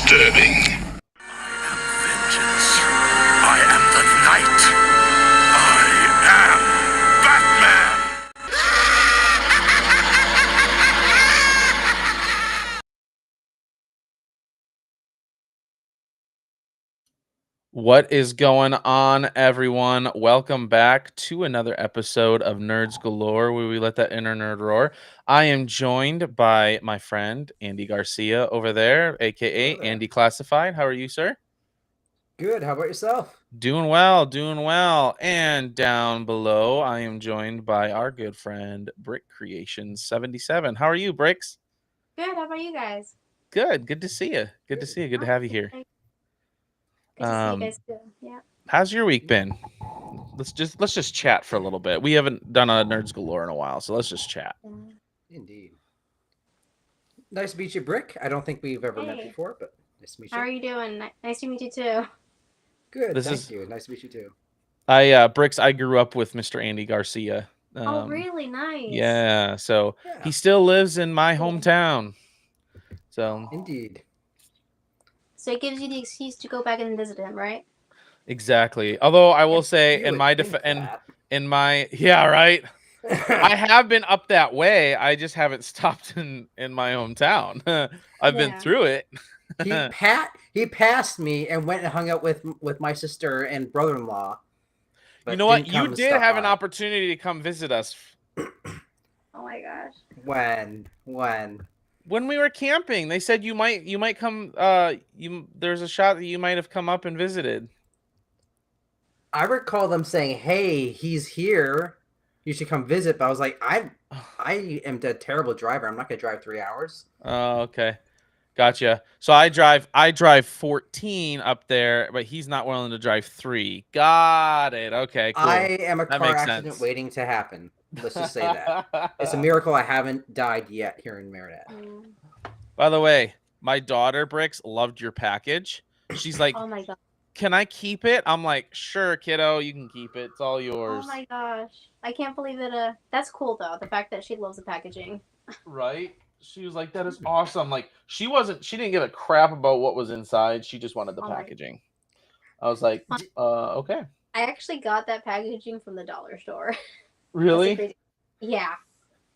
disturbing. I am vengeance. I am the night. I am Batman. What is going on, everyone? Welcome back to another episode of Nerds Galore, where we let that inner nerd roar. I am joined by my friend Andy Garcia over there, aka Hello there. Andy Classified. How are you, sir? Good. How about yourself? Doing well, doing well. And down below, I am joined by our good friend Brick Creations 77. How are you, Bricks? Good. How about you guys? Good. Good to see you. Good to see you. Good to have you here. Good to see you guys too. Yeah. How's your week been? Let's just chat for a little bit. We haven't done a Nerds Galore in a while, so let's just chat. Indeed. Nice to meet you, Brick. I don't think we've ever met Hey. before, but nice to meet you. How are you doing? Nice to meet you too. Good. Thank you. Nice to meet you too. Bricks, I grew up with Mr. Andy Garcia. Oh, really? Nice. Yeah, so Yeah. he still lives in my Cool. hometown. So Indeed. So it gives you the excuse to go back and visit him, right? exactly. Although I will say You in would my think in my yeah, right. that. I have been up that way. I just haven't stopped in my hometown. I've been Yeah. through it. he passed me and went and hung out with my sister and brother-in-law. You know what? didn't You come did stop have an by. opportunity to come visit us Oh my gosh. When? when we were camping. They said you might come. There's a shot that you might have come up and visited. I recall them saying, "Hey, he's here. You should come visit." But I was like, I am a terrible driver. I'm not gonna drive 3 hours. Oh, okay. Gotcha. So I drive 14 up there, but he's not willing to drive 3. Got it. Okay, cool. I am a That car makes accident sense. waiting to happen. Let's just say that. It's a miracle I haven't died yet here in Marinette. Mm. By the way, my daughter Bricks loved your package. She's like, Oh my god. "Can I keep it?" I'm like, "Sure, kiddo, you can keep it. It's all yours." Oh my gosh. I can't believe it. That's cool though. The fact that she loves the packaging. Right? She was like, "That is awesome." Like she didn't give a crap about what was inside. She just wanted the Oh my- packaging. I was like, okay. I actually got that packaging from the dollar store. That's the Really? crazy- Yeah.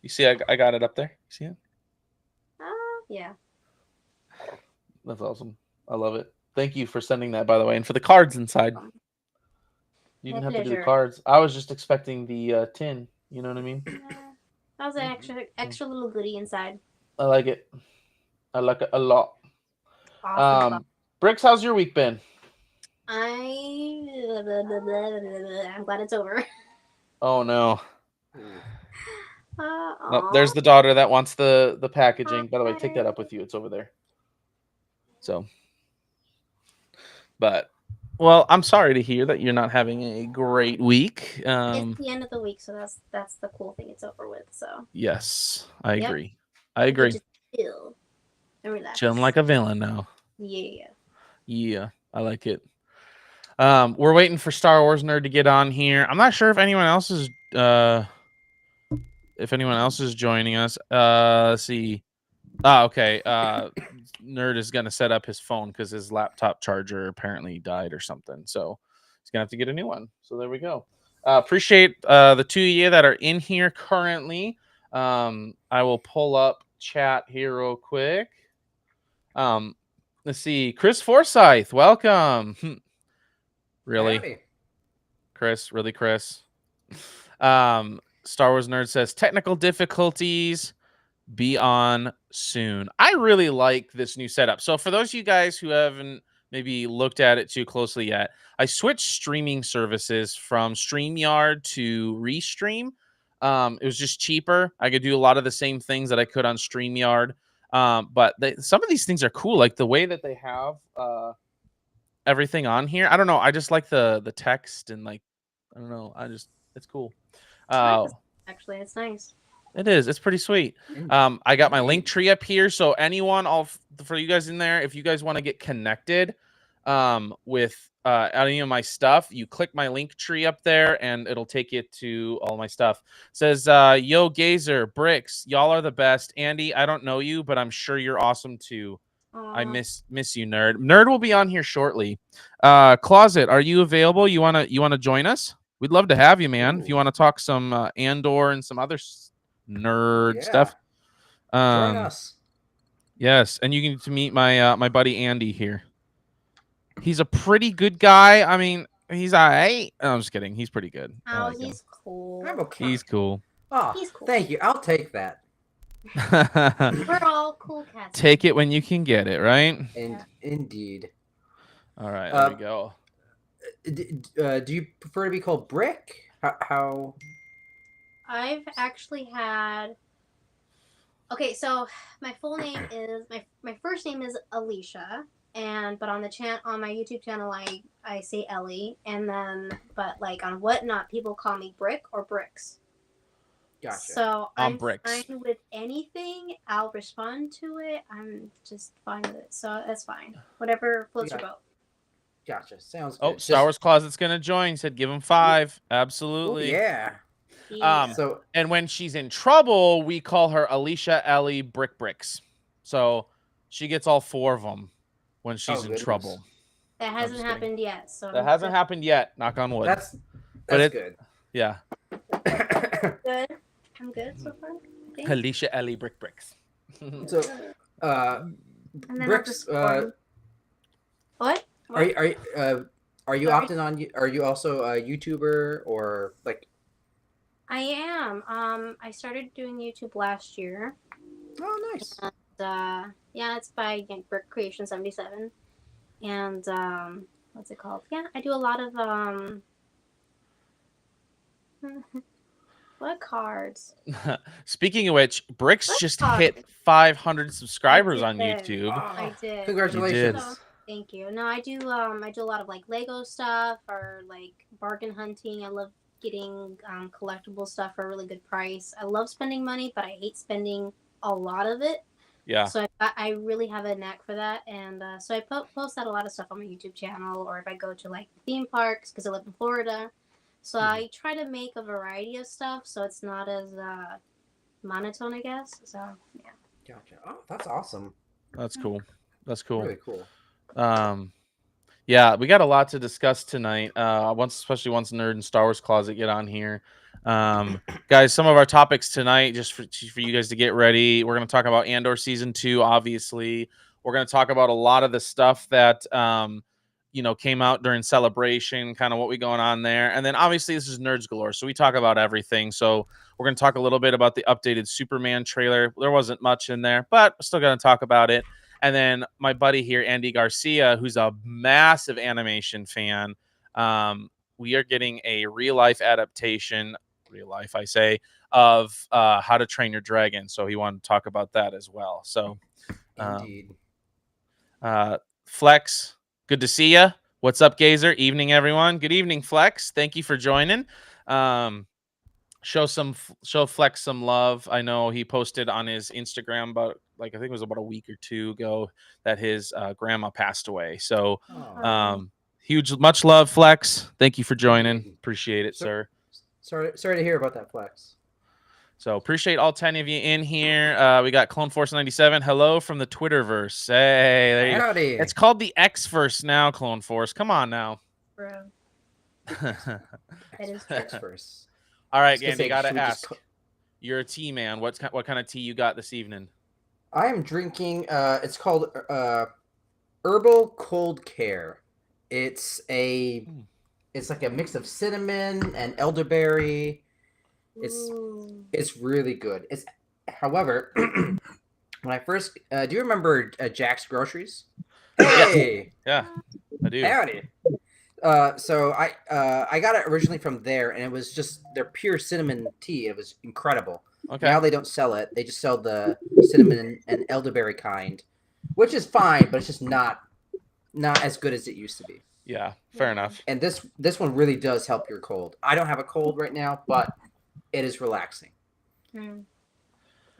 You see, I got it up there. You see it? Yeah. That's awesome. I love it. Thank you for sending that, by the way, and for the cards inside. You didn't My have to do the pleasure. cards. I was just expecting the tin. You know what I mean? That was an extra little goodie inside. I like it. I like it a lot. Awesome. Bricks, how's your week been? I'm glad it's over. Oh no. Aw. There's the daughter that wants the packaging. By the way, take that up with you. It's over there. So, but well, I'm sorry to hear that you're not having a great week. It's the end of the week, so that's the cool thing. It's over with. So Yes, I Yep. agree. I agree. just chill and relax. Chilling like a villain now. Yeah. Yeah, I like it. We're waiting for Star Wars Nerd to get on here. I'm not sure if anyone else is joining us. Let's see. Okay. Nerd is gonna set up his phone because his laptop charger apparently died or something. So he's gonna have to get a new one. So there we go. Appreciate the two of you that are in here currently. I will pull up chat here real quick. Let's see. Chris Forsyth, welcome. Really? Howdy. Chris, really, Chris. Star Wars Nerd says technical difficulties, be on soon. I really like this new setup. So for those of you guys who haven't maybe looked at it too closely yet, I switched streaming services from StreamYard to Restream. It was just cheaper. I could do a lot of the same things that I could on StreamYard. But some of these things are cool, like the way that they have everything on here. I don't know. I just like the text and like I don't know. It's cool. Actually, it's nice. It is. It's pretty sweet. I got my link tree up here, so anyone, for you guys in there, if you guys want to get connected with any of my stuff, you click my link tree up there, and it'll take you to all my stuff. It says, "Yo, Gazer, Bricks, y'all are the best. Andy, I don't know you, but I'm sure you're awesome too. I Aw. miss you, Nerd. Nerd will be on here shortly. Closet, are you available? You wanna join us? We'd love to have you, man. If you Ooh. want to talk some Andor and some other nerd Yeah. stuff. Join us. Yes, and you can get to meet my my buddy Andy here. He's a pretty good guy. I mean, he's alright. No, I'm just kidding. He's pretty good. I Oh, like him. he's cool. I'm okay. He's cool. Oh, He's cool. thank you. I'll take that. We're all cool cats. Take it when you can get it, right? And indeed. All right, there we Uh, go. Do you prefer to be called Brick? How? I've actually had. Okay, so my full name is my first name is Alicia, but on my YouTube channel I say Ellie, and then but like on Whatnot people call me Brick or Bricks. Gotcha. So I'm I'm Bricks. fine with anything. I'll respond to it. I'm just fine with it. So that's fine. Whatever floats your boat. Gotcha. Sounds Oh, good. Star Wars Closet's gonna join. Said give him 5. Absolutely. Oh, yeah. Yeah. So And when she's in trouble, we call her Alicia Ellie Brick Bricks. So she gets all 4 of them when she's in goodness. trouble. That hasn't just happened yet. So That hasn't happened yet. Knock on wood. that's But good. Yeah. good. I'm good so far. I think. Alicia Ellie Brick Bricks. So, And then Bricks. What? Are you Sorry? often on? Are you also a YouTuber or like? I am. I started doing YouTube last year. Oh, nice. Yeah, it's by Brick Creation 77. And what's it called? Yeah, I do a lot of what cards? Speaking of which, Bricks What just cards? hit 500 subscribers on did. YouTube. I did. Congratulations. You did. Thank you. No, I do a lot of like Lego stuff or like bargain hunting. I love getting collectible stuff for a really good price. I love spending money, but I hate spending a lot of it. Yeah. So I really have a knack for that, and so I post out a lot of stuff on my YouTube channel, or if I go to like theme parks because I live in Florida. So I try to make a variety of stuff, so it's not as monotone, I guess. So yeah. Gotcha. Oh, that's awesome. That's cool. That's cool. Really cool. Yeah, we got a lot to discuss tonight. Especially once Nerd and Star Wars Closet get on here. Guys, some of our topics tonight, just for you guys to get ready. We're going to talk about Andor season 2. Obviously, we're going to talk about a lot of the stuff that came out during Celebration, kind of what we going on there, and then obviously this is Nerds Galore, so we talk about everything. So we're going to talk a little bit about the updated Superman trailer. There wasn't much in there, but we're still going to talk about it. And then my buddy here, Andy Garcia, who's a massive animation fan, we are getting a real-life adaptation, I say, of How to Train Your Dragon. So he wanted to talk about that as well. So, Indeed. Flex, good to see you. What's up, Gazer? Evening, everyone. Good evening, Flex. Thank you for joining. Show Flex some love. I know he posted on his Instagram about I think it was about a week or 2 ago that his grandma passed away. So much love, Flex. Thank you for joining. Appreciate it, sir. Sorry to hear about that, Flex. So appreciate all 10 of you in here. We got Clone Force 97. Hello from the Twitterverse. Hey, there you go. Howdy. It's called the X-verse now, Clone Force. Come on now. Bro. That is true. First. All right, Gonna Andy, say, gotta should we just ask. You're a tea man. What kind of tea you got this evening? I am drinking. It's called Herbal Cold Care. It's like a mix of cinnamon and elderberry. It's really good. However, when I first do you remember Jack's Groceries? Hey, Yeah, I do. howdy. So I got it originally from there, and it was just their pure cinnamon tea. It was incredible. Okay. Now they don't sell it; they just sell the cinnamon and elderberry kind, which is fine, but it's just not as good as it used to be. Yeah, fair enough. And this one really does help your cold. I don't have a cold right now, but it is relaxing. I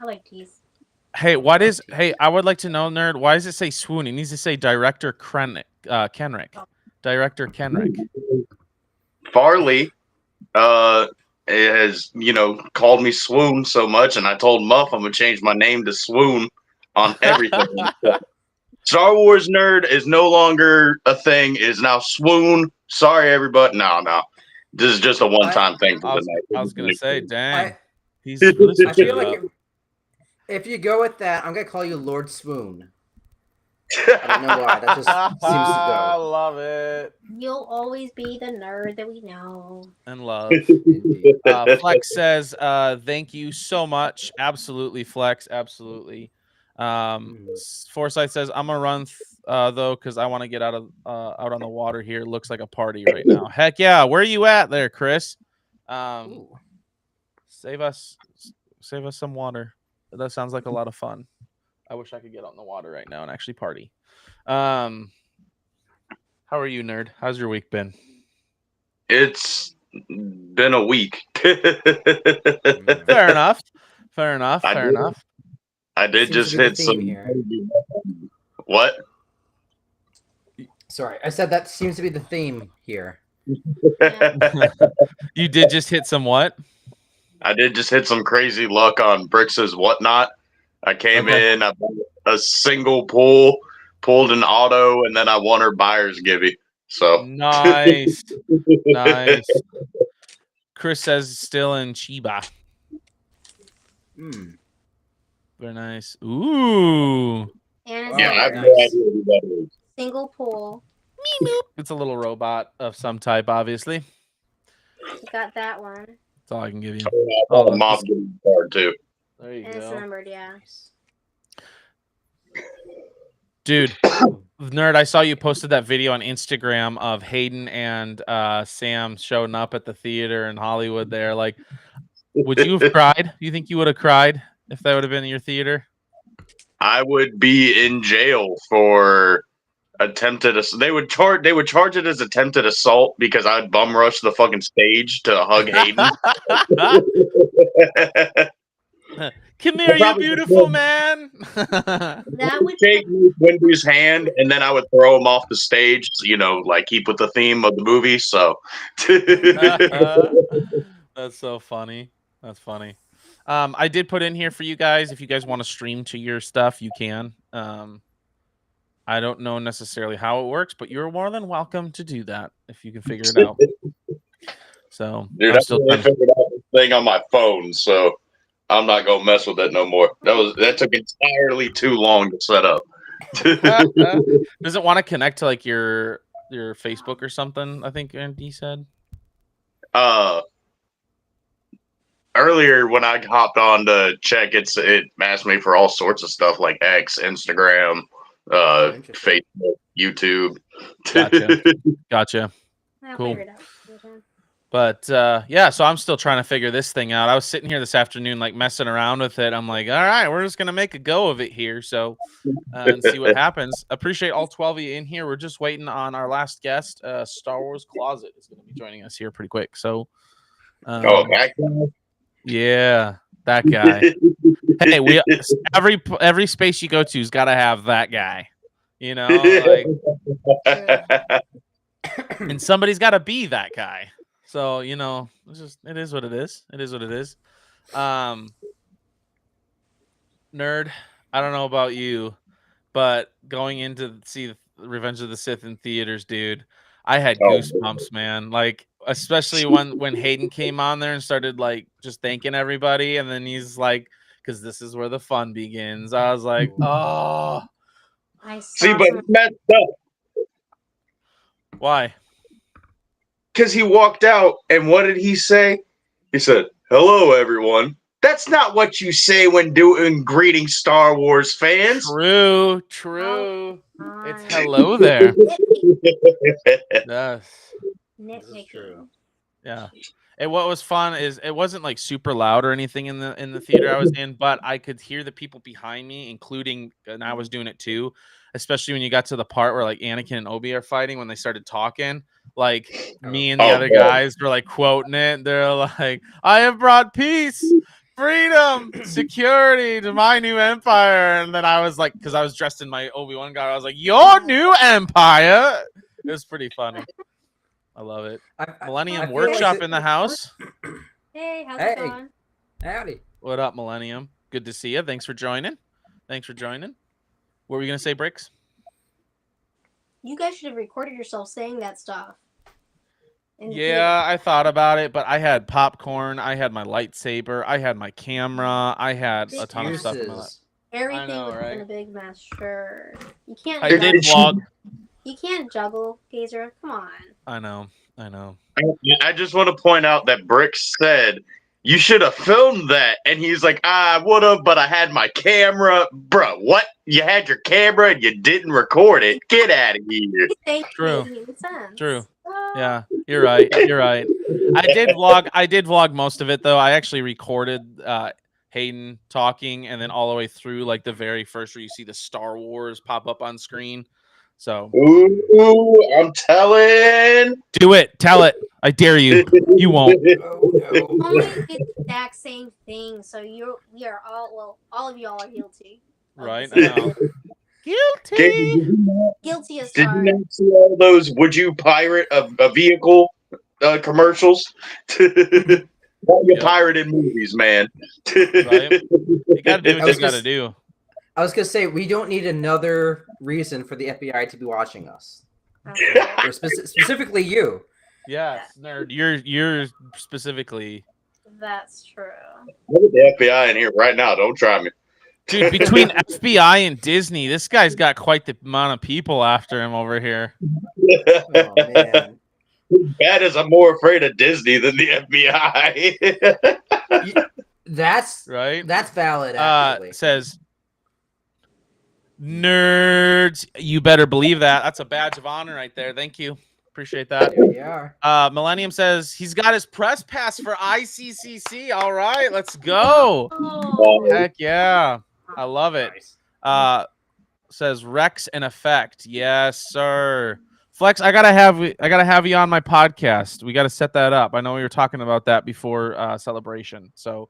like teas. Hey, I would like to know, Nerd, why does it say swoon? It needs to say Director Kenrick. Director Kenrick. Farley has, called me Swoon so much, and I told Muff I'm going to change my name to Swoon on everything. Star Wars nerd is no longer a thing. It is now swoon. Sorry, everybody. No. This is just a one-time thing for I the night. was gonna say, dang, I he's really I switching feel it like up. if you go with that, I'm gonna call you Lord Swoon. I don't know why. That just seems to I go. love it You'll always be the nerd that we know. and love. Indeed. Flex says, thank you so much. Absolutely, Flex. Absolutely. Foresight says, I'm gonna run though, because I want to get out on the water here. It looks like a party right now. Heck yeah. Where are you at there, Chris? Ooh. Save us some water. That sounds like a lot of fun. I wish I could get out in the water right now and actually party. How are you, nerd? How's your week been? It's been a week. Fair enough. Fair enough. I Fair did- enough. I did Seems just to be the hit theme some. here. What? Sorry, I said that seems to be the theme here. You did just hit some what? I did just hit some crazy luck on Brix's whatnot. I came Okay. in, I bought a single pull, pulled an auto, and then I won her buyer's givey. So Nice. Nice. Chris says still in Chiba. Very nice. Ooh. And it's Yeah, I have nice. no idea who that is. single pool. It's a little robot of some type, obviously. You got that one. That's all I can give you. I bought a mob this- givey card too. There you And it's go. numbered, yeah. Dude, nerd, I saw you posted that video on Instagram of Hayden and Sam showing up at the theater in Hollywood there. Like, would you have cried? Do you think you would have cried if that would have been in your theater? I would be in jail for attempted. They would charge it as attempted assault because I'd bum rush the fucking stage to hug Hayden. Come here, you Probably beautiful just- man. That would Shake Wendy's hand, and then I would throw him off the stage. You know, like keep with the theme of the movie. So, That's so funny. That's funny. I did put in here for you guys. If you guys want to stream to your stuff, you can. I don't know necessarily how it works, but you're more than welcome to do that if you can figure it out. So, dude, I'm I still really trying to... figured out this thing on my phone, so I'm not gonna mess with it no more. That took entirely too long to set up. Does it want to connect to like your Facebook or something? I think Andy said. Earlier when I hopped on to check, it asked me for all sorts of stuff like X, Instagram, Interesting. Facebook, YouTube. Gotcha. I'll Cool. figure it out. Okay. But yeah, so I'm still trying to figure this thing out. I was sitting here this afternoon, like messing around with it. I'm like, all right, we're just gonna make a go of it here, so and see what happens. Appreciate all 12 of you in here. We're just waiting on our last guest. Star Wars Closet is gonna be joining us here pretty quick. So, That yeah, that guy. Hey, we every space you go to's got to have that guy. You know, like, and somebody's got to be that guy. So, you know, it is what it is. It is what it is. Nerd, I don't know about you, but going in to see Revenge of the Sith in theaters, dude, I had goosebumps, man. Like, especially when Hayden came on there and started like just thanking everybody, and then he's like, because this is where the fun begins. I was like, oh, I saw See, but some- it's messed up why? because he walked out, and what did he say? He said, "Hello, everyone." That's not what you say when doing greeting Star Wars fans. True. It's hello there. Yes. Nitpicking. true. Yeah. And what was fun is it wasn't like super loud or anything in the theater I was in, but I could hear the people behind me, including, and I was doing it too, especially when you got to the part where like Anakin and Obi are fighting when they started talking. Like me and the other guys were like quoting it. They're like, "I have brought peace, freedom, security to my new empire." And then I was like, because I was dressed in my Obi-Wan guy, I was like, "Your new empire." It was pretty funny. I love it. Millennium I feel Workshop like in the house. Hey, how's Hey. it going? Howdy. What up, Millennium? Good to see you. Thanks for joining. What were you gonna say, Bricks? You guys should have recorded yourself saying that stuff. And put it Yeah, I thought about it, but I had popcorn, I had my lightsaber, I had my camera, I had a ton of stuff in my life. Excuses. Everything know, would have been right? a big mess. Sure. You can't. I juggle- did vlog. You can't juggle, Gazer. Come on. I know. I just want to point out that Brick said you should have filmed that, and he's like, I would have, but I had my camera. Bro, what? You had your camera and you didn't record it? Get out of here! True. Made sense. True. Yeah, you're right. You're right. I did vlog most of it though. I actually recorded Hayden talking, and then all the way through like the very first where you see the Star Wars pop up on screen. So Ooh, I'm telling. do it. Tell it. I dare you. You won't. Oh no. Only the exact same thing. So we are all of y'all are guilty. of Right? the I same- know. Did Guilty. Guilty as you charged. not see all those "Would you pirate a vehicle" commercials? All your Yep. pirated movies, man. Right. You gotta do I what was you gotta just- do. I was gonna say we don't need another reason for the FBI to be watching us, or specifically you. Yes, nerd. You're specifically, That's true. Look at the FBI in here right now. Don't try me. dude. Between FBI and Disney, this guy's got quite the amount of people after him over here. Oh man. Bad as I'm more afraid of Disney than the FBI. That's Right? valid. Actually, Says nerds. You better believe that. That's a badge of honor right there. Thank you. Appreciate that. here we are. Millennium says he's got his press pass for ICCC. All right, let's go. Oh, Heck yeah. I love it. Nice. Says Rex in effect. Yes, sir. Flex, I gotta have you on my podcast. We gotta set that up. I know we were talking about that before celebration. So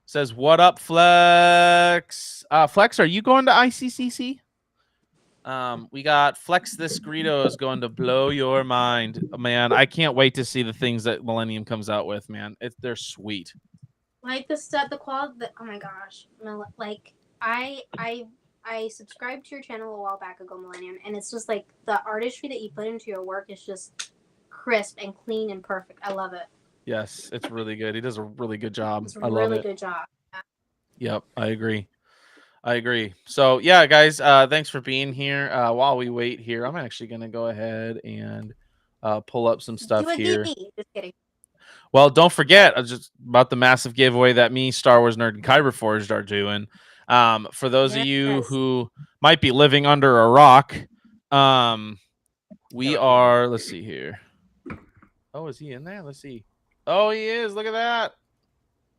says what up, Flex? Flex, are you going to ICCC? We got Flex this Greedo is going to blow your mind. Man, I can't wait to see the things that Millennium comes out with, man. They're sweet. like the quality. Oh my gosh, like I subscribed to your channel a while back ago, Millennium, and it's just like the artistry that you put into your work is just crisp and clean and perfect. I love it. Yes, it's really good. He does a really good job. It's a I love really it. good job. Yep, I agree. So yeah, guys, thanks for being here. While we wait here, I'm actually gonna go ahead and pull up some stuff Do a here. DP. Just kidding. Well, don't forget just about the massive giveaway that me, Star Wars Nerd, and Kyber Forged are doing. For those of you Yes. who might be living under a rock, we are. Let's see here. Oh, is he in there? Let's see. Oh, he is. Look at that.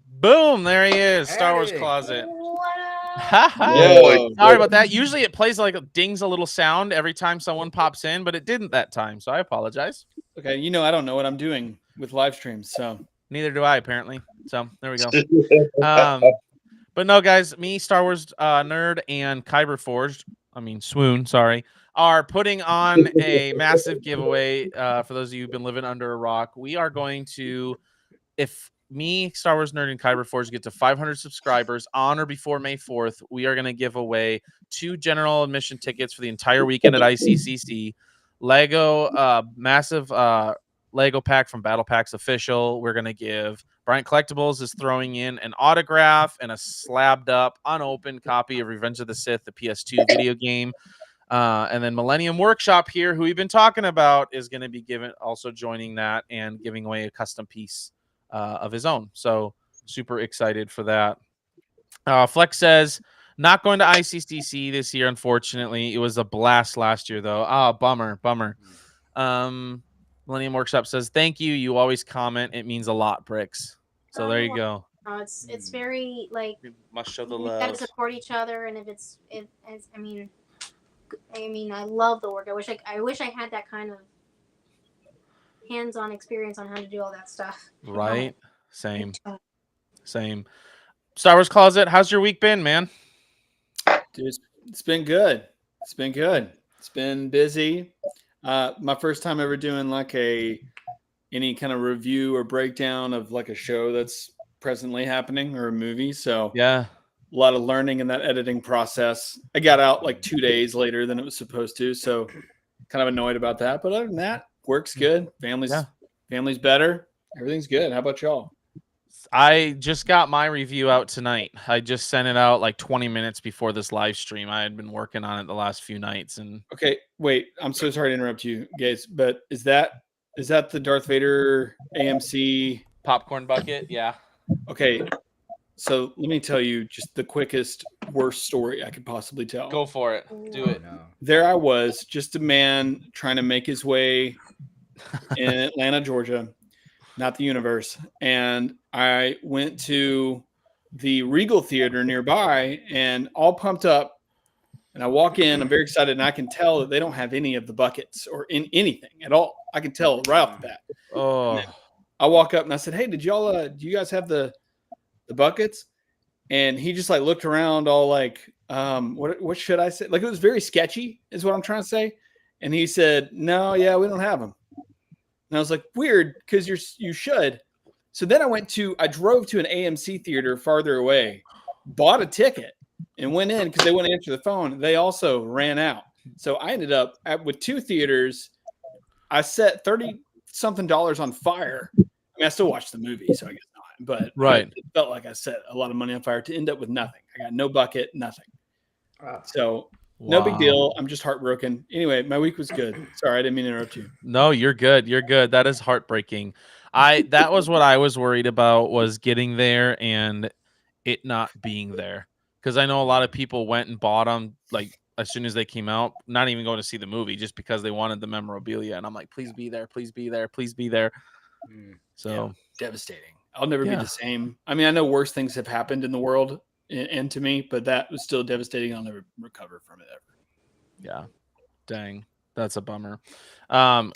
Boom! There he is. Star Wars Hey. Closet. What up? Haha. Whoa. Sorry about that. Usually it plays like dings a little sound every time someone pops in, but it didn't that time, so I apologize. Okay, I don't know what I'm doing with live streams, so Neither do I, apparently. So there we go. But no, guys, me, Star Wars Nerd, and Kyber Forged, Swoon, sorry, are putting on a massive giveaway for those of you who've been living under a rock. We are going to, if me, Star Wars Nerd, and Kyber Forged get to 500 subscribers on or before May 4th, we are going to give away 2 general admission tickets for the entire weekend at ICCC. Lego, massive Lego pack from Battle Packs Official. We're going to give Bryant Collectibles is throwing in an autograph and a slabbed up, unopened copy of Revenge of the Sith, the PS2 video game. And then Millennium Workshop here, who we've been talking about, is going to be also joining that and giving away a custom piece of his own. So super excited for that. Flex says, not going to ICCC this year, unfortunately. It was a blast last year, though. Bummer. Millennium Workshop says, thank you. You always comment. It means a lot, Bricks. So there you go. It's very like We must show the we gotta love. support each other, and if I love the work. I wish I had that kind of hands-on experience on how to do all that stuff. Right? Same. Star Wars Closet, how's your week been, man? dude, it's been good. It's been busy. My first time ever doing like any kind of review or breakdown of like a show that's presently happening or a movie. So Yeah. a lot of learning in that editing process. I got out like 2 days later than it was supposed to, so kind of annoyed about that. But other than that, works good. Family's better. Everything's good. How about y'all? I just got my review out tonight. I just sent it out like 20 minutes before this live stream. I had been working on it the last few nights, and Okay, wait. I'm so sorry to interrupt you, guys, but is that the Darth Vader AMC popcorn bucket. Yeah. Okay, so let me tell you just the quickest, worst story I could possibly tell. Go for it. Do it. No. There I was, just a man trying to make his way in Atlanta, Georgia, not the universe. And I went to the Regal Theater nearby and all pumped up. And I walk in, I'm very excited, and I can tell that they don't have any of the buckets or in anything at all. I can tell right off the bat. Oh, I walk up and I said, "Hey, did y'all do you guys have the buckets?" And he just like looked around all like, what should I say? Like it was very sketchy is what I'm trying to say. And he said, "No, yeah, we don't have them." And I was like, "Weird, because you should." So then I drove to an AMC theater farther away, bought a ticket, and went in because they wouldn't answer the phone. They also ran out. So I ended up with 2 theaters. I set $30-something on fire. I mean, I still watched the movie, so I guess not. But right. it felt like I set a lot of money on fire to end up with nothing. I got no bucket, nothing. So no big Wow. deal. I'm just heartbroken. Anyway, my week was good. Sorry, I didn't mean to interrupt you. No, you're good. You're good. That is heartbreaking. That was what I was worried about, was getting there and it not being there. Because I know a lot of people went and bought them like as soon as they came out, not even going to see the movie, just because they wanted the memorabilia. And I'm like, please be there, please be there, please be there. So yeah, devastating. I'll never be the same. I mean, I know worse things have happened in the world and to me, but that was still devastating. I'll never recover from it ever. Yeah. Dang. That's a bummer.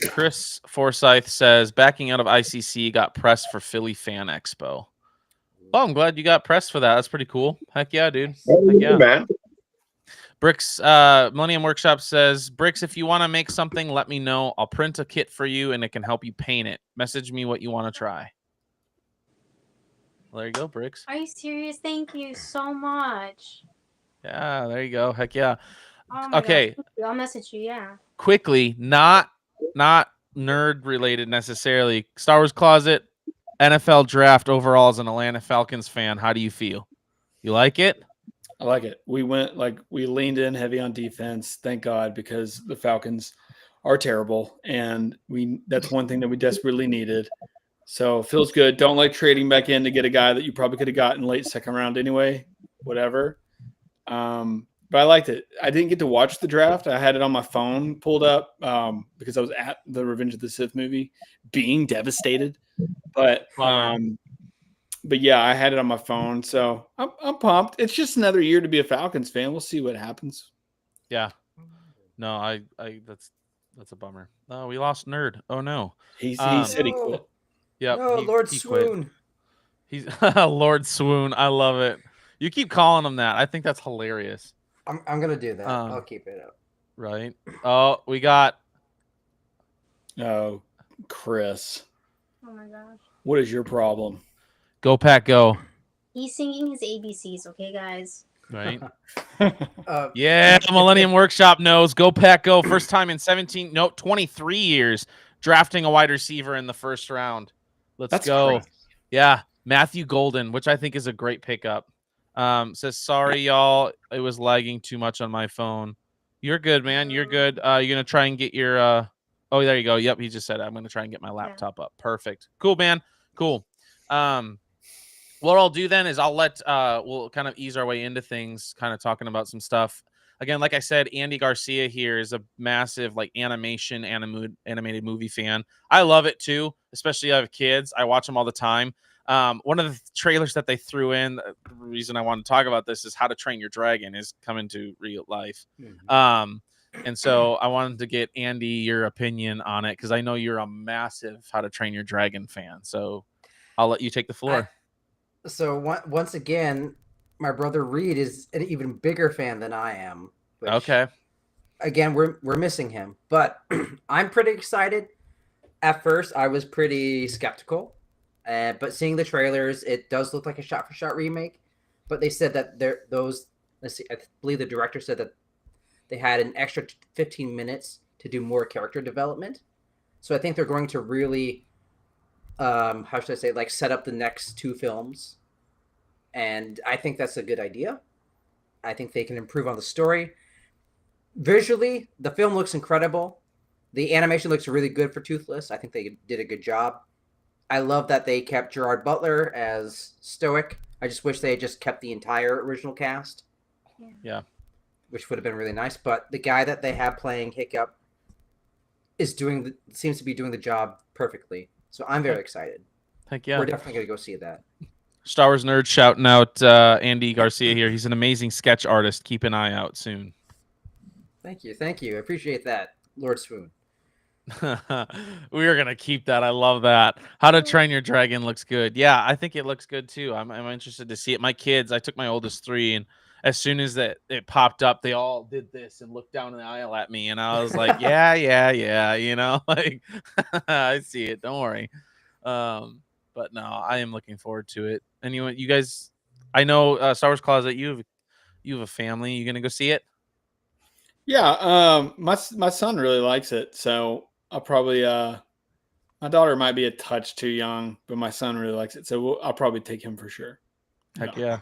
Chris Forsyth says backing out of ICC got pressed for Philly Fan Expo. Oh, I'm glad you got pressed for that. That's pretty cool. Heck yeah, dude. Heck yeah. Man. Bricks Millennium Workshop says, Bricks, if you want to make something, let me know. I'll print a kit for you and it can help you paint it. Message me what you want to try. Well, there you go, Bricks. Are you serious? Thank you so much. Yeah, there you go. Heck yeah. Oh my Okay. gosh. I'll message you, yeah. Quickly, not nerd related necessarily. Star Wars Closet, NFL draft overall as an Atlanta Falcons fan. How do you feel? You like it? I like it. We leaned in heavy on defense. Thank God, because the Falcons are terrible. And that's one thing that we desperately needed. So feels good. Don't like trading back in to get a guy that you probably could have gotten late second round anyway, whatever. But I liked it. I didn't get to watch the draft. I had it on my phone pulled up because I was at the Revenge of the Sith movie being devastated. But yeah, I had it on my phone. So I'm pumped. It's just another year to be a Falcons fan. We'll see what happens. Yeah. No, I that's a bummer. Oh, we lost Nerd. Oh no. He said he quit. Yep. No, Lord Swoon. He's Lord Swoon. I love it. You keep calling him that. I think that's hilarious. I'm gonna do that. I'll keep it up. Right. Oh, we got. Oh, Chris. Oh my gosh. What is your problem? Go Pack Go. He's singing his ABCs, okay, guys? Right. Yeah, Millennium Workshop knows. Go Pack Go. First time in 23 years drafting a wide receiver in the first round. That's go. Crazy. Yeah. Matthew Golden, which I think is a great pickup. Says, sorry, y'all. It was lagging too much on my phone. You're good, man. You're good. You're going to try and get your... Oh, there you go. Yep, he just said, I'm going to try and get my laptop up. Perfect. Cool, man. Cool. What I'll do then is I'll let... we'll kind of ease our way into things, kind of talking about some stuff. Again, like I said, Andy Garcia here is a massive like animated movie fan. I love it too, especially I have kids. I watch them all the time. One of the trailers that they threw in, the reason I want to talk about this is How to Train Your Dragon is coming to real life. Mm-hmm. And so I wanted to get Andy your opinion on it because I know you're a massive How to Train Your Dragon fan. So I'll let you take the floor. Once again, my brother Reed is an even bigger fan than I am. Okay. Again, we're missing him, but I'm pretty excited. At first, I was pretty skeptical, but seeing the trailers, it does look like a shot-for-shot remake. but they said that let's see, I believe the director said that they had an extra 15 minutes to do more character development. So I think they're going to really, how should I say, like set up the next 2 films. And I think that's a good idea. I think they can improve on the story. Visually, the film looks incredible. The animation looks really good for Toothless. I think they did a good job. I love that they kept Gerard Butler as Stoic. I just wish they had just kept the entire original cast. Yeah. Which would have been really nice. But the guy that they have playing Hiccup seems to be doing the job perfectly. So I'm very excited. Heck yeah. We're definitely going to go see that. Star Wars nerd shouting out Andy Garcia here. He's an amazing sketch artist. Keep an eye out soon. Thank you. I appreciate that, Lord Swoon. We are gonna keep that. I love that. How to Train Your Dragon looks good. Yeah, I think it looks good too. I'm interested to see it. My kids, I took my oldest 3, and as soon as it popped up, they all did this and looked down the aisle at me, and I was like, yeah, you know, like I see it. Don't worry. But no, I am looking forward to it. Anyone, you guys, I know Star Wars Closet. You have a family. You gonna go see it? Yeah, my son really likes it, so I'll probably my daughter might be a touch too young, but my son really likes it, so I'll probably take him for sure. Heck yeah.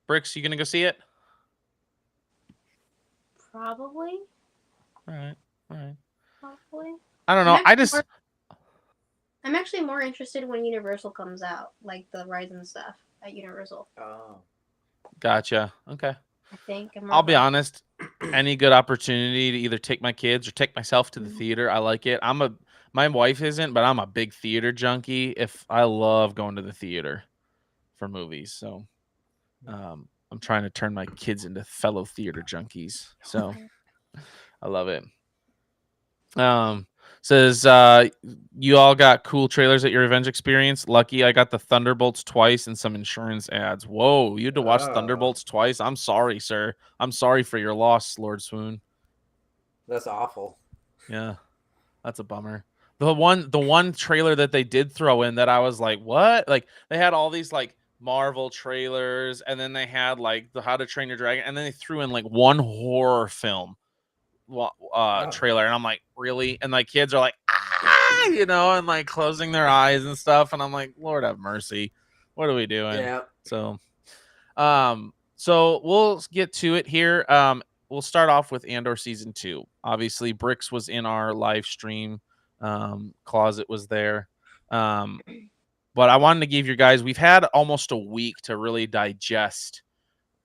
Bricks, you gonna go see it? Probably. All right. Probably. I don't know. I'm actually more interested when Universal comes out, like the rides and stuff at Universal. Oh. Gotcha. Okay. I think. I'll be honest. Any good opportunity to either take my kids or take myself to the theater, I like it. My wife isn't, but I'm a big theater junkie. If I love going to the theater for movies, so I'm trying to turn my kids into fellow theater junkies. So I love it. Says you all got cool trailers at your Revenge experience. Lucky I got the Thunderbolts twice and some insurance ads. Whoa, you had to watch Thunderbolts twice? I'm sorry, sir. I'm sorry for your loss, Lord Swoon. That's awful. Yeah, that's a bummer. The one trailer that they did throw in that I was like, what? Like they had all these like Marvel trailers, and then they had like the How to Train Your Dragon, and then they threw in like one horror film trailer, and I'm like, really? And my kids are like, you know, and like closing their eyes and stuff, and I'm like, Lord have mercy, what are we doing? Yeah. So we'll get to it here. We'll start off with Andor season 2. Obviously Bricks was in our live stream. Closet was there. But I wanted to give you guys, we've had almost a week to really digest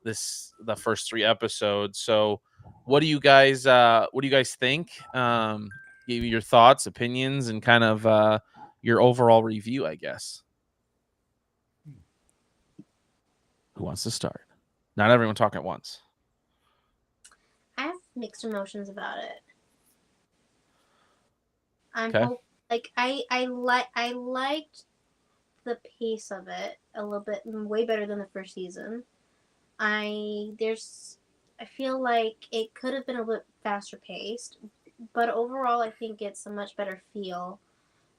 the first 3 episodes. So what do you guys think? Give you your thoughts, opinions, and kind of your overall review, I guess. Who wants to start? Not everyone talking at once. I have mixed emotions about it. I liked the pace of it a little bit, way better than the first season. I feel like it could have been a little bit faster paced, but overall I think it's a much better feel.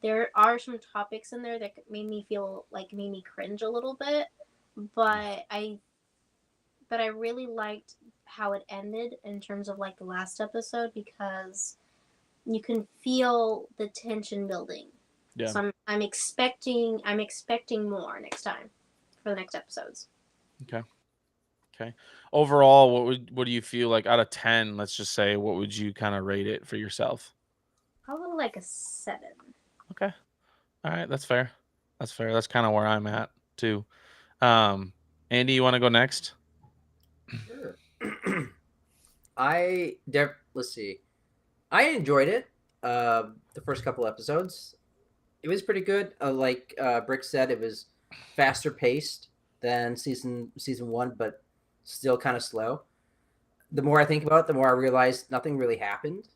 There are some topics in there that made me cringe a little bit, but I really liked how it ended in terms of like the last episode, because you can feel the tension building. Yeah. So I'm expecting more next time for the next episodes. Okay. Overall, what do you feel like out of 10? Let's just say, what would you kind of rate it for yourself? Probably like a 7. Okay. All right, that's fair. That's kind of where I'm at too. Andy, you want to go next? Sure. Let's see. I enjoyed it. The first couple episodes, it was pretty good. Like Brick said, it was faster paced than season 1, but still kind of slow. The more I think about it, the more I realize nothing really happened,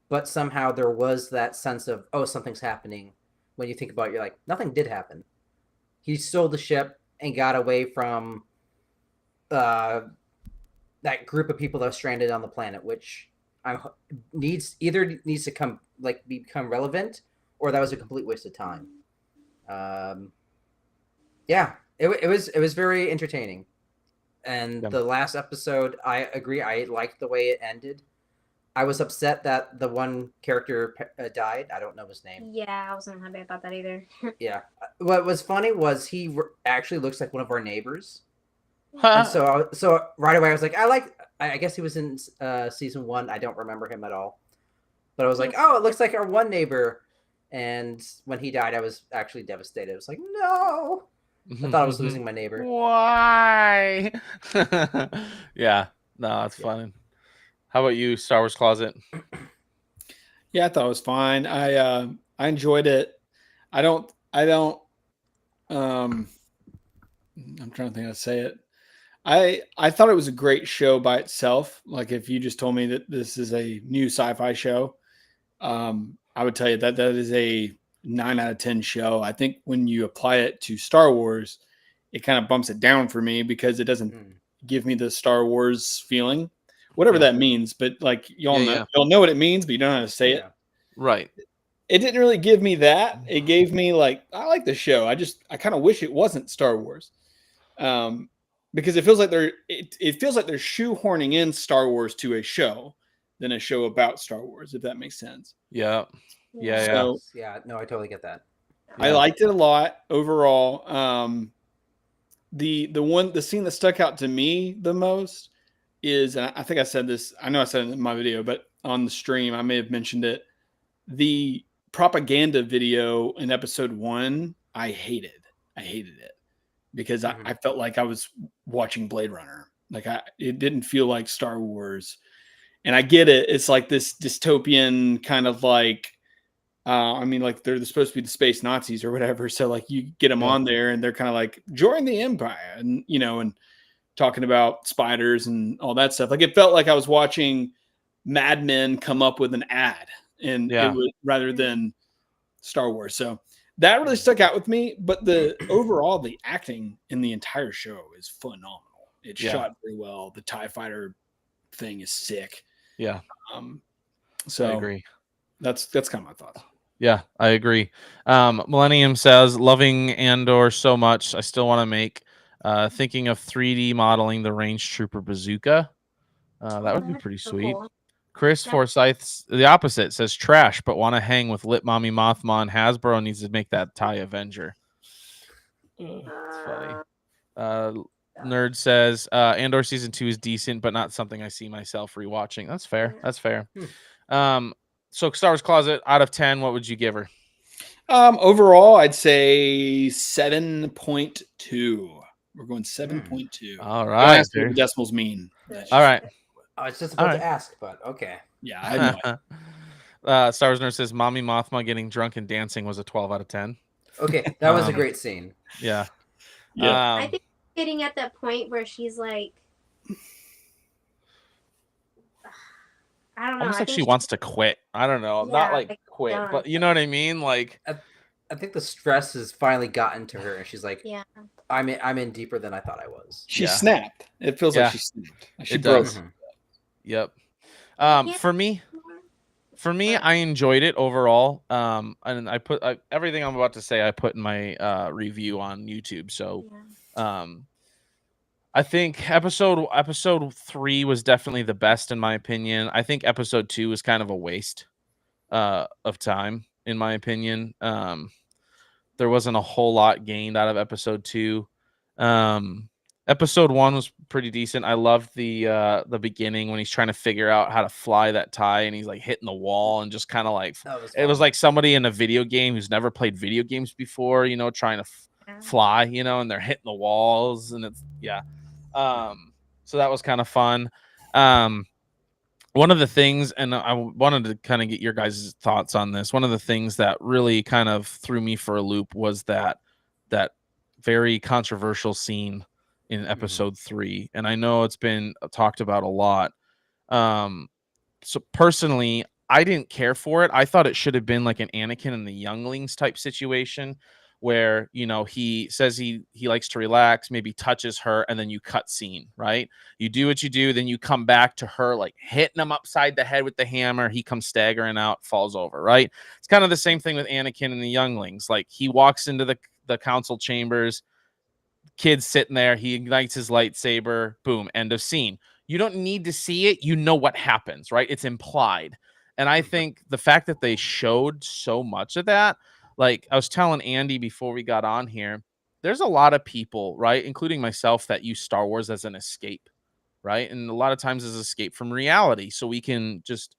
but somehow there was that sense of, oh, something's happening. When you think about it, you're like, nothing did happen. He stole the ship and got away from that group of people that are stranded on the planet, which needs to become relevant, or that was a complete waste of time. Yeah, It was very entertaining. And Yeah. the last episode, I agree. I liked the way it ended. I was upset that the one character died. I don't know his name. Yeah, I wasn't happy about that either. Yeah. What was funny was he actually looks like one of our neighbors. And so right away I was like, I guess he was in season 1. I don't remember him at all. But I was like, oh, it looks like our one neighbor. And when he died, I was actually devastated. I was like, no. I thought I was losing my neighbor. Why? Yeah, no, that's Yeah. fun. How about you, Star Wars Closet? Yeah, I thought it was fine. I enjoyed it. I don't I'm trying to think how to say it. I thought it was a great show by itself. Like if you just told me that this is a new sci-fi show, I would tell you that that is a 9 out of 10 show. I think when you apply it to Star Wars, it kind of bumps it down for me because it doesn't give me the Star Wars feeling, whatever that means. But like y'all know what it means, but you don't know how to say it. Right. It didn't really give me that. It gave me like, I like the show. I kind of wish it wasn't Star Wars. Because it feels like they're shoehorning in Star Wars to a show than a show about Star Wars, if that makes sense. Yeah. Yeah. So, Yeah, no, I totally get that. I liked it a lot overall. The scene that stuck out to me the most is, and I think I said this, I know I said it in my video, but on the stream, I may have mentioned it. The propaganda video in episode 1, I hated it because I felt like I was watching Blade Runner. Like it didn't feel like Star Wars. And I get it. It's like this dystopian kind of like, like they're supposed to be the space Nazis or whatever. So like you get them on there and they're kind of like join the Empire and, and talking about spiders and all that stuff. Like it felt like I was watching Mad Men come up with an ad and it was rather than Star Wars. So that really stuck out with me. But the acting in the entire show is phenomenal. It's shot very well. The TIE fighter thing is sick. Yeah. So I agree. That's kind of my thoughts. Yeah, I agree. Millennium says, loving Andor so much, I still want to make. Thinking of 3D modeling the Range Trooper bazooka. That would be pretty sweet. Cool. Chris Forsyth, the opposite, says trash, but want to hang with Lit Mommy Mothma and Hasbro needs to make that TIE Avenger. That's funny. Nerd says, Andor season 2 is decent, but not something I see myself rewatching. That's fair. That's fair. So Star Wars Closet, out of 10, what would you give her? Overall, I'd say 7.2. We're going 7.2. All right. Ask what the decimals mean. All right. I was just about to ask, but okay. Yeah, I had no Star Wars Nerd says, Mommy Mothma getting drunk and dancing was a 12 out of 10. Okay, that was a great scene. Yeah. I think getting at that point where she's like, I don't know. Almost like she wants to quit. I don't know. Not like quit, but you know what I mean? Like, I think the stress has finally gotten to her, and she's like, yeah, I'm in deeper than I thought I was. She snapped. It feels like she snapped. She broke. Yep. For me, I enjoyed it overall. And I put everything I'm about to say, I put in my review on YouTube. So, I think episode 3 was definitely the best in my opinion. I think episode 2 was kind of a waste of time, in my opinion. There wasn't a whole lot gained out of episode 2. Episode 1 was pretty decent. I loved the beginning when he's trying to figure out how to fly that TIE and he's like hitting the wall and just kind of like it was like somebody in a video game who's never played video games before, trying to fly, and they're hitting the walls and it's so that was kind of fun. One of the things, and I wanted to kind of get your guys' thoughts on this. One of the things that really kind of threw me for a loop was that very controversial scene in episode 3. And I know it's been talked about a lot. So personally, I didn't care for it. I thought it should have been like an Anakin and the younglings type situation where, he says he likes to relax, maybe touches her, and then you cut scene, right? You do what you do, then you come back to her, like hitting him upside the head with the hammer. He comes staggering out, falls over, right? It's kind of the same thing with Anakin and the younglings. Like he walks into the council chambers, Kid's sitting there, he ignites his lightsaber, boom, end of scene. You don't need to see it, you know what happens, right? It's implied. And I think the fact that they showed so much of that, like I was telling Andy before we got on here, there's a lot of people, right, including myself, that use Star Wars as an escape, right? And a lot of times as escape from reality, so we can just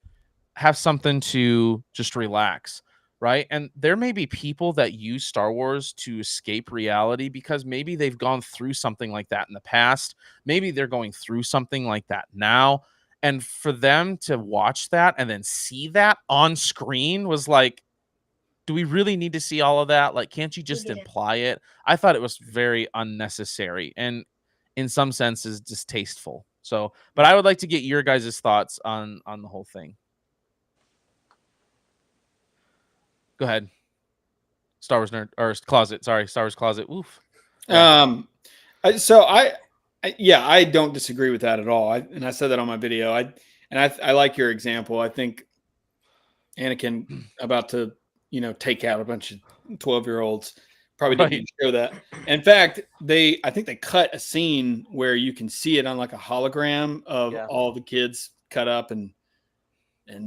have something to just relax, right? And there may be people that use Star Wars to escape reality because maybe they've gone through something like that in the past. Maybe they're going through something like that now. And for them to watch that and then see that on screen was like, do we really need to see all of that? Like, can't you just didn't. imply it? I thought it was very unnecessary and in some senses distasteful. So, but I would like to get your guys' thoughts on the whole thing. Go ahead. Star Wars nerd or closet. Sorry, Star Wars closet. Oof. Yeah. I don't disagree with that at all. And I said that on my video. I like your example. I think Anakin about to, take out a bunch of 12-year-olds probably didn't Right. even show that. In fact, I think they cut a scene where you can see it on like a hologram of all the kids cut up and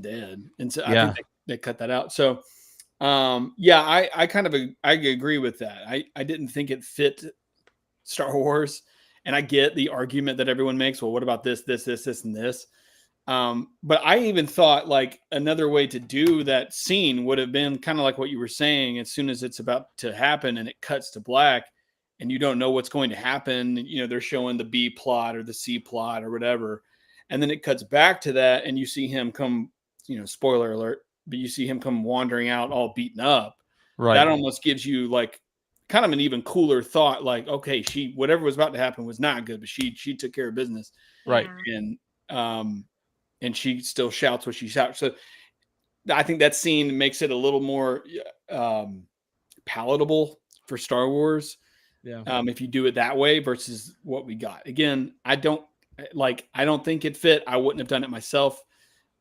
dead. And so I think they cut that out. So I kind of I agree with that. I didn't think it fit Star Wars, and I get the argument that everyone makes. Well, what about this, and this? But I even thought like another way to do that scene would have been kind of like what you were saying. As soon as it's about to happen and it cuts to black, and you don't know what's going to happen, they're showing the B plot or the C plot or whatever, and then it cuts back to that, and you see him come. Spoiler alert. But you see him come wandering out all beaten up. Right. That almost gives you like kind of an even cooler thought. Like, okay, whatever was about to happen was not good, but she took care of business. Right. And she still shouts what she shouts. So I think that scene makes it a little more palatable for Star Wars. Yeah. If you do it that way versus what we got. Again, I don't think it fit. I wouldn't have done it myself.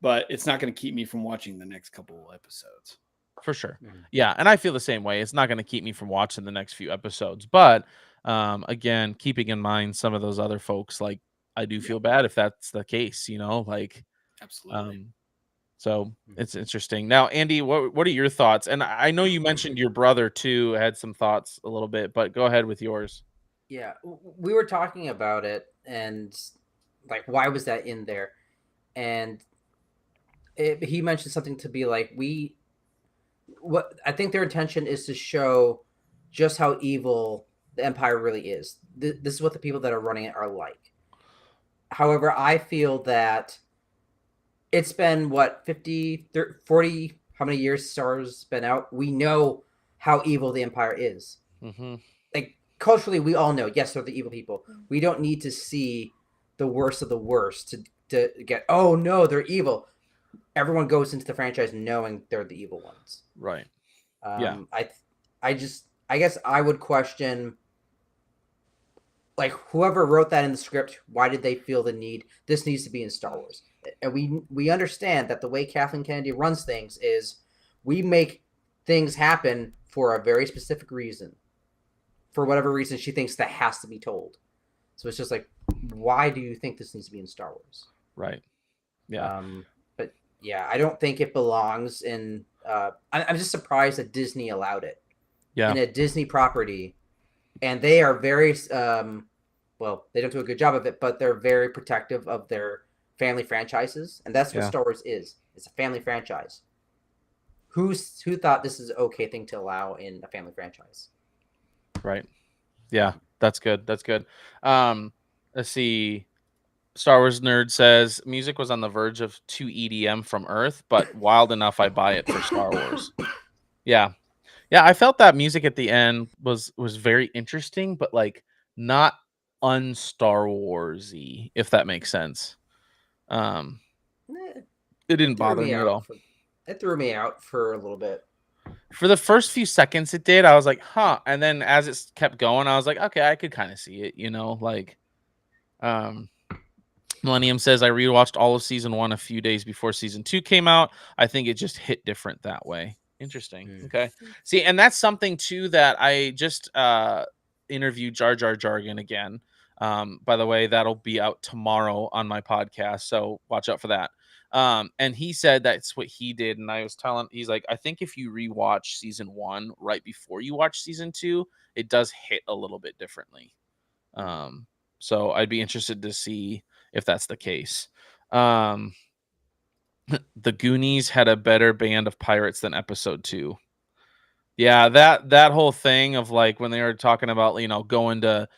But it's not going to keep me from watching the next couple of episodes. For sure. Yeah. And I feel the same way. It's not going to keep me from watching the next few episodes. But again, keeping in mind some of those other folks, like I do feel bad if that's the case, like absolutely. So it's interesting. Now, Andy, what are your thoughts? And I know you mentioned your brother too had some thoughts a little bit, but go ahead with yours. Yeah, we were talking about it and like, why was that in there? And he mentioned something to be like, what I think their intention is to show just how evil the Empire really is. This is what the people that are running it are like. However, I feel that it's been 50, 30, 40, how many years Star Wars has been out? We know how evil the Empire is. Mm-hmm. Like culturally, we all know, yes, they're the evil people. We don't need to see the worst of the worst to get, oh no, they're evil. Everyone goes into the franchise knowing they're the evil ones. Right. I guess I would question, like, whoever wrote that in the script, why did they feel the need? This needs to be in Star Wars. And we understand that the way Kathleen Kennedy runs things is we make things happen for a very specific reason. For whatever reason, she thinks that has to be told. So it's just like, why do you think this needs to be in Star Wars? Right. Yeah. But yeah, I don't think it belongs in. I'm just surprised that Disney allowed it. Yeah. In a Disney property, and they are very well, they don't do a good job of it, but they're very protective of their family franchises, and that's what Star Wars is. It's a family franchise. Who thought this is an okay thing to allow in a family franchise? Right. Yeah, that's good. That's good. Let's see. Star Wars Nerd says music was on the verge of too EDM from Earth, but wild enough I buy it for Star Wars. Yeah. Yeah, I felt that music at the end was very interesting, but like not un-Star Warsy, if that makes sense. It didn't bother me at all. It threw me out for a little bit. For the first few seconds it did, I was like, huh. And then as it kept going, I was like, okay, I could kind of see it, like Millennium says, I rewatched all of season 1 a few days before season 2 came out. I think it just hit different that way. Interesting. Okay. See, and that's something too that I just interviewed Jar Jar Jargon again. By the way, that'll be out tomorrow on my podcast, so watch out for that. And he said that's what he did, and I was telling, he's like, I think if you rewatch season 1 right before you watch season 2, it does hit a little bit differently. So I'd be interested to see if that's the case. The Goonies had a better band of pirates than episode 2. Yeah, that whole thing of like when they were talking about, going to,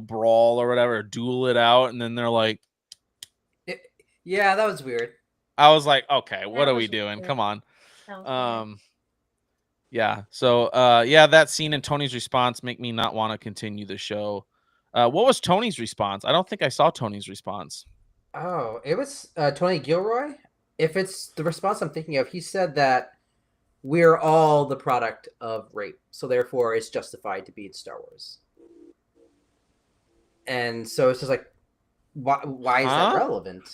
brawl or whatever, duel it out, and then they're like, Yeah, that was weird. I was like, okay, what That are we was doing? weird. Come on. That was weird. Yeah. So yeah, that scene and Tony's response make me not want to continue the show. What was Tony's response? I don't think I saw Tony's response. Oh, it was Tony Gilroy. If it's the response I'm thinking of, he said that we're all the product of rape, so therefore it's justified to be in Star Wars. And so it's just like, why is that relevant?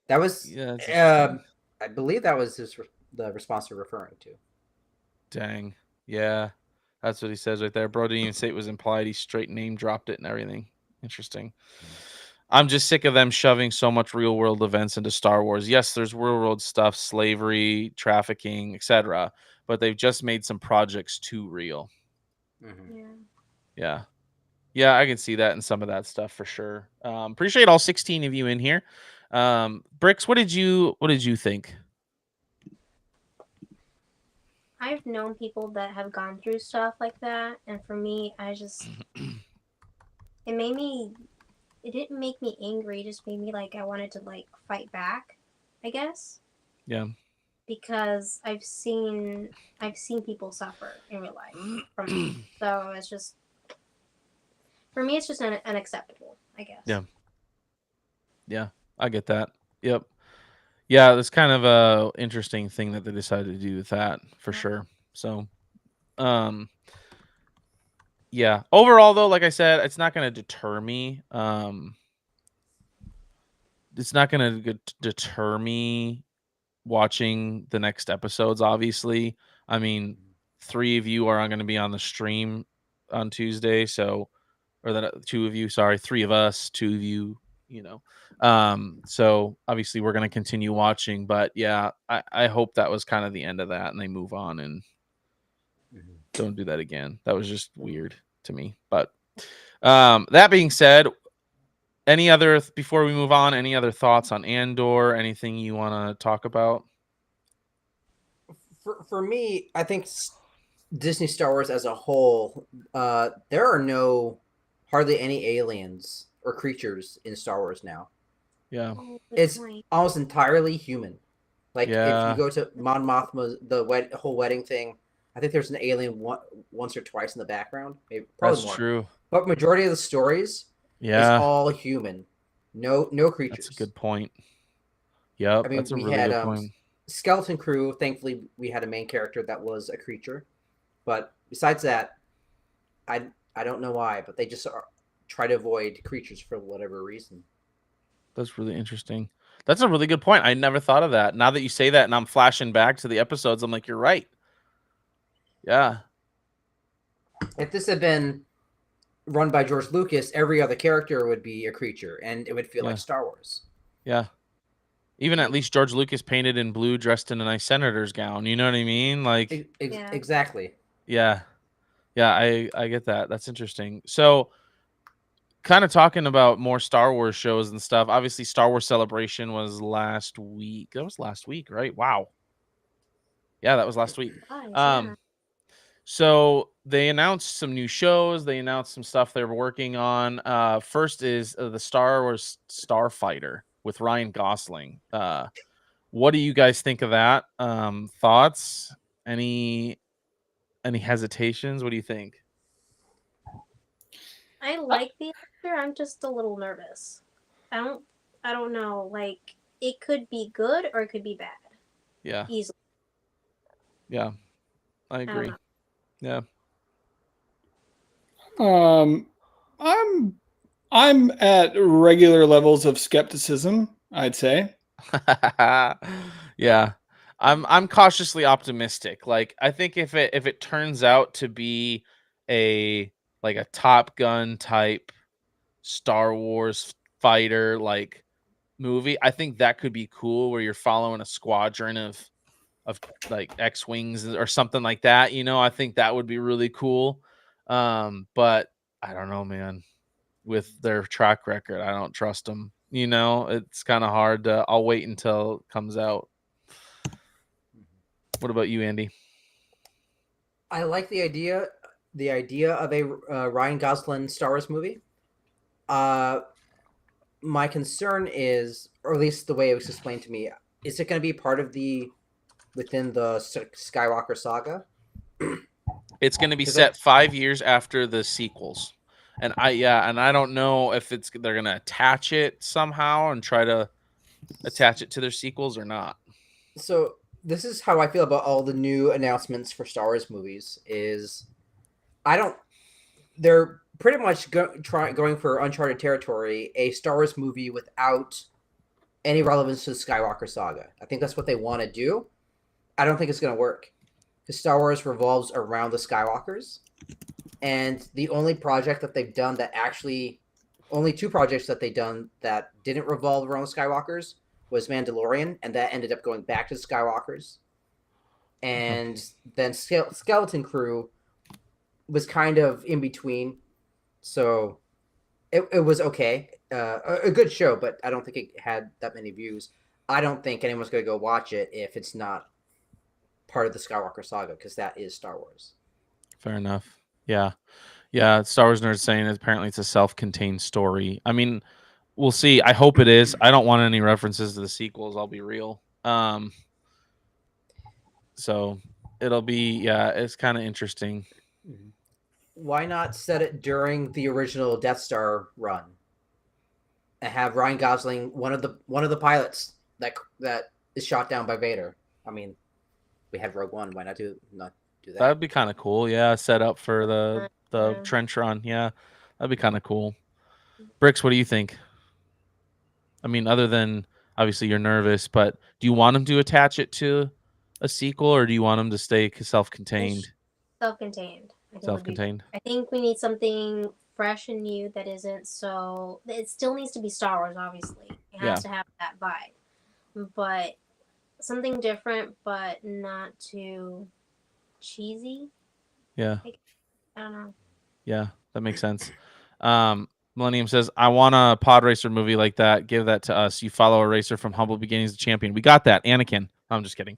That was, Yeah, I believe that was the response you're referring to. dang. Yeah. That's what he says right there. Bro didn't even say it was implied. He straight name dropped it and everything. Interesting. I'm just sick of them shoving so much real world events into Star Wars. Yes, there's real world stuff, slavery, trafficking, etc. But they've just made some projects too real. Yeah. Yeah, I can see that in some of that stuff for sure. Appreciate all 16 of you in here. Bricks, what did you think? I've known people that have gone through stuff like that, and for me, it didn't make me angry, it just made me like I wanted to like fight back, I guess. Yeah. Because I've seen people suffer in real life from it. So it's just, for me, it's just unacceptable, I guess. Yeah, I get that. Yep. Yeah, that's kind of a interesting thing that they decided to do with that for sure. So, yeah. Overall, though, like I said, it's not going to deter me. It's not going to deter me watching the next episodes. Obviously, I mean, 3 of you are going to be on the stream on Tuesday, so, or that 2 of you, sorry, 3 of us, 2 of you. So obviously we're going to continue watching, but yeah, I hope that was kind of the end of that and they move on and don't do that again. That was just weird to me. But that being said, before we move on, any other thoughts on Andor? Anything you want to talk about? For me, I think Disney Star Wars as a whole, there are hardly any aliens or creatures in Star Wars now. Yeah. It's almost entirely human. Like if you go to Mon Mothma's whole wedding thing, I think there's an alien once or twice in the background. Maybe, probably That's more. true. But majority of the stories is all human. No creatures. That's a good point. Yep, I mean, that's a we really had good point. Skeleton Crew. Thankfully, we had a main character that was a creature. But besides that, I don't know why, but they just try to avoid creatures for whatever reason. That's really interesting. That's a really good point. I never thought of that. Now that you say that and I'm flashing back to the episodes, I'm like, you're right. Yeah. If this had been run by George Lucas, every other character would be a creature, and it would feel like Star Wars. Yeah. Even at least George Lucas painted in blue, dressed in a nice senator's gown. You know what I mean? Like, exactly. Yeah. Yeah, I get that. That's interesting. So, kind of talking about more Star Wars shows and stuff. Obviously, Star Wars Celebration was last week. That was last week, right? Wow. Yeah, that was last week. So they announced some new shows. They announced some stuff they were working on. First is the Star Wars Starfighter with Ryan Gosling. What do you guys think of that? Thoughts? Any hesitations? What do you think? I like the actor. I'm just a little nervous. I don't know. Like, it could be good or it could be bad. Yeah. Easily. Yeah. I agree. Yeah. I'm at regular levels of skepticism, I'd say. Yeah. I'm cautiously optimistic. Like, I think if it turns out to be a like a Top Gun type Star Wars fighter like movie. I think that could be cool where you're following a squadron of like X-wings or something like that. I think that would be really cool. But I don't know, man. With their track record, I don't trust them. It's kind of hard to. I'll wait until it comes out. What about you, Andy? I like the idea of a Ryan Gosling Star Wars movie. My concern is, or at least the way it was explained to me, is it going to be part of within the Skywalker saga? It's going to be set 5 years after the sequels, and I don't know if they're going to attach it somehow and try to attach it to their sequels or not. So this is how I feel about all the new announcements for Star Wars movies. They're pretty much going for uncharted territory, a Star Wars movie without any relevance to the Skywalker saga. I think that's what they want to do. I don't think it's going to work. Because Star Wars revolves around the Skywalkers. And the only project that they've done only two projects that they've done that didn't revolve around the Skywalkers was Mandalorian, and that ended up going back to the Skywalkers. And then Skeleton Crew was kind of in between. So it was okay. A good show, but I don't think it had that many views. I don't think anyone's going to go watch it if it's not part of the Skywalker saga, because that is Star Wars. Fair enough. Yeah. Star Wars Nerds saying apparently it's a self-contained story. I mean, we'll see. I hope it is. I don't want any references to the sequels. I'll be real. So it'll be, it's kind of interesting. Why not set it during the original Death Star run and have Ryan Gosling one of the pilots that is shot down by Vader? I mean, we had Rogue One. Why not do that? That'd be kind of cool. Yeah, set up for the trench run. Yeah, that'd be kind of cool. Bricks, what do you think? I mean, other than obviously you're nervous, but do you want them to attach it to a sequel, or do you want them to stay self-contained? Self-contained. Self-contained. I think we need something fresh and new that isn't so. It still needs to be Star Wars, obviously. It has to have that vibe, but something different, but not too cheesy. Yeah. I don't know. Yeah, that makes sense. Millennium says, I want a pod racer movie like that. Give that to us. You follow a racer from humble beginnings to champion. We got that. Anakin. I'm just kidding.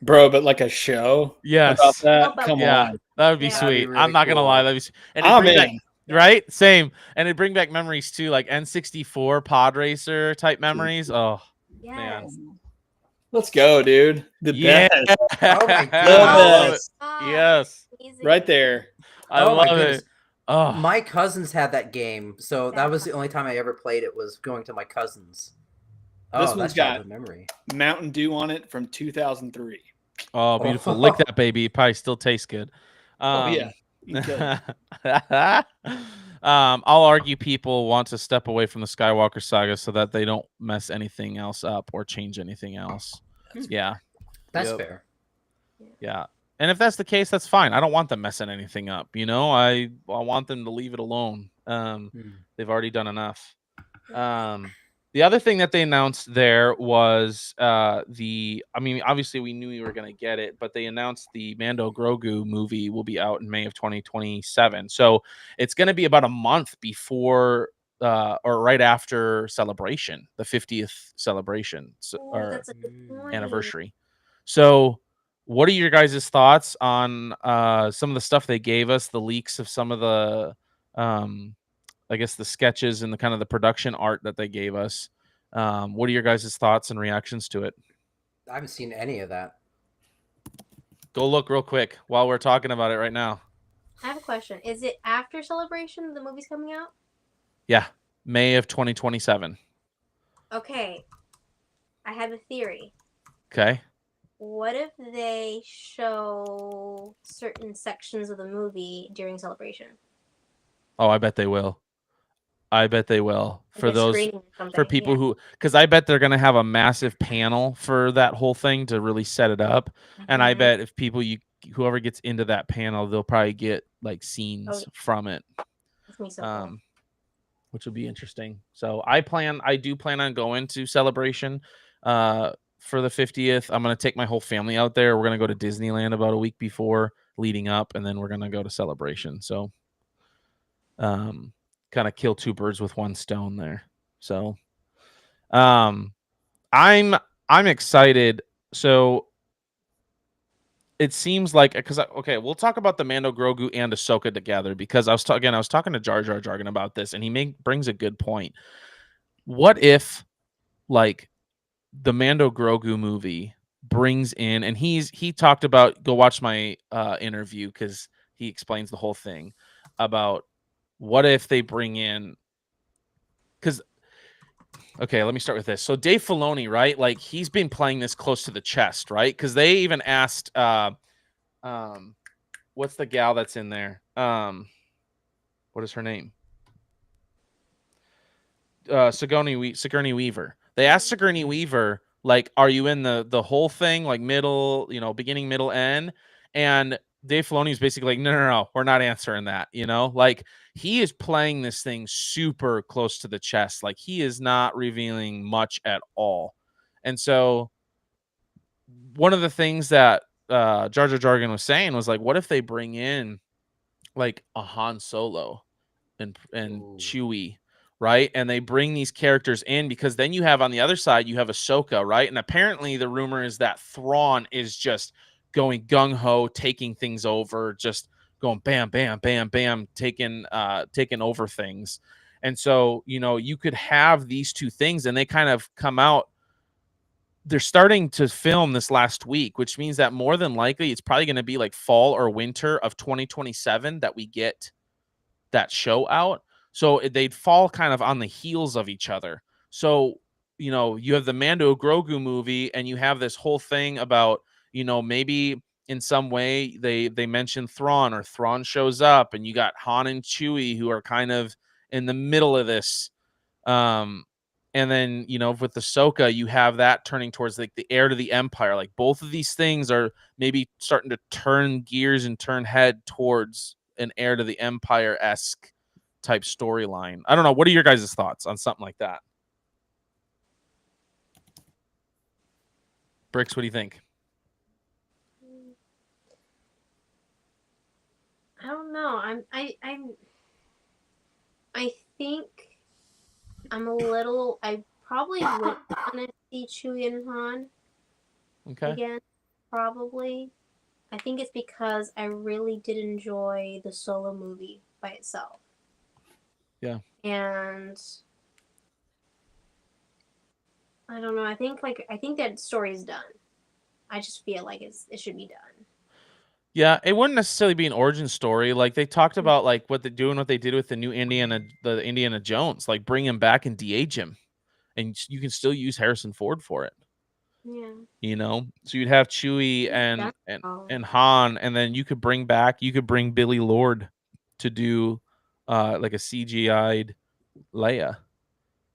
Bro, but like a show? Yes. About that? Come on. That would be sweet. Really I'm not going to lie. That'd be and I'm back, in. right? Same. And it'd bring back memories too, like N64 pod racer type memories. Oh, Yes. man. Let's go, dude. The best. Oh my The god. best. Yes. Amazing. Right there. I Oh my love goodness. it. Oh, My cousins had that game, so that was the only time I ever played it, was going to my cousins. This Oh, one's that's got- childhood memory. Mountain Dew on it from 2003. oh, beautiful. Lick that baby. It probably still tastes good. Yeah. You could. I'll argue people want to step away from the Skywalker saga so that they don't mess anything else up or change anything else. Yeah. That's Yep. fair. Yeah. And if that's the case, that's fine. I don't want them messing anything up. I want them to leave it alone. They've already done enough. The other thing that they announced there was obviously we knew we were going to get it, but they announced the Mando Grogu movie will be out in May of 2027. So it's going to be about a month before or right after Celebration, the 50th celebration or That's a good point. anniversary. So what are your guys' thoughts on some of the stuff they gave us, the leaks of some of the I guess the sketches and the kind of the production art that they gave us? What are your guys' thoughts and reactions to it? I haven't seen any of that. Go look real quick while we're talking about it right now. I have a question. Is it after Celebration the movie's coming out? Yeah, May of 2027. Okay. I have a theory. Okay. What if they show certain sections of the movie during Celebration? Oh, I bet they will. For Like a those screening or for something, people yeah. who, because I bet they're gonna have a massive panel for that whole thing to really set it up. And I Mhm. bet if whoever gets into that panel, they'll probably get like scenes Oh, from it, that's gonna be so cool. which would be interesting. So I do plan on going to Celebration for the 50th. I'm gonna take my whole family out there. We're gonna go to Disneyland about a week before leading up, and then we're gonna go to Celebration. So kind of kill two birds with one stone there. So I'm excited. So it seems like because okay, we'll talk about the Mando, Grogu, and Ahsoka together because I was talking to Jar Jar Jargon about this, and he brings a good point. What if like the Mando Grogu movie brings in, and he talked about, go watch my interview because he explains the whole thing about what if they bring in, because okay, let me start with this. So Dave Filoni, right? Like he's been playing this close to the chest, right? Because they even asked what's the gal that's in there? What is her name? Sigourney Weaver. They asked Sigourney Weaver, like, are you in the whole thing, like middle, beginning, middle, end? And Dave Filoni is basically like, no, we're not answering that. Like he is playing this thing super close to the chest. Like he is not revealing much at all. And so one of the things that Jar Jar Jargon was saying was like, what if they bring in like a Han Solo and Ooh. Chewie, right? And they bring these characters in because then you have on the other side, you have Ahsoka, right? And apparently the rumor is that Thrawn is just going gung-ho, taking things over, just going bam, bam, bam, bam, taking over things. And so, you could have these two things and they kind of come out. They're starting to film this last week, which means that more than likely it's probably going to be like fall or winter of 2027 that we get that show out. So they'd fall kind of on the heels of each other. So, you have the Mando Grogu movie and you have this whole thing about, maybe in some way they mention Thrawn or Thrawn shows up and you got Han and Chewie who are kind of in the middle of this. And then, with Ahsoka, you have that turning towards like the heir to the Empire. Like both of these things are maybe starting to turn gears and turn head towards an heir to the Empire-esque type storyline. I don't know. What are your guys' thoughts on something like that? Bricks, what do you think? I don't know. I think I probably would want to see Chewie and Han Okay. again. Probably. I think it's because I really did enjoy the Solo movie by itself. Yeah. And I don't know. I think that story is done. I just feel like it should be done. Yeah, it wouldn't necessarily be an origin story. Like they talked about like what they did with the new Indiana Jones, like bring him back and de-age him. And you can still use Harrison Ford for it. Yeah. So you'd have Chewie and Han, and then you could bring Billy Lord to do like a CGI'd Leia,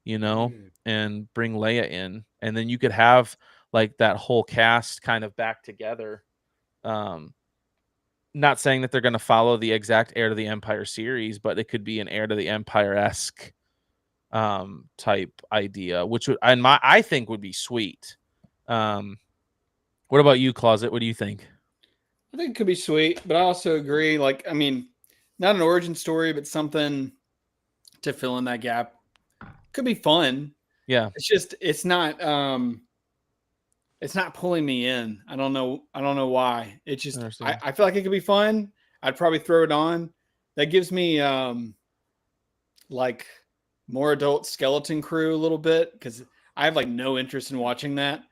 and bring Leia in, and then you could have like that whole cast kind of back together. Not saying that they're going to follow the exact Heir to the Empire series, but it could be an Heir to the Empire-esque type idea, which I think would be sweet. What about you, Closet? What do you think? I think it could be sweet, but I also agree. Like, I mean, not an origin story, but something to fill in that gap could be fun. Yeah, it's not pulling me in. I don't know why. It's just I feel like it could be fun. I'd probably throw it on. That gives me like more adult Skeleton Crew a little bit because I have like no interest in watching that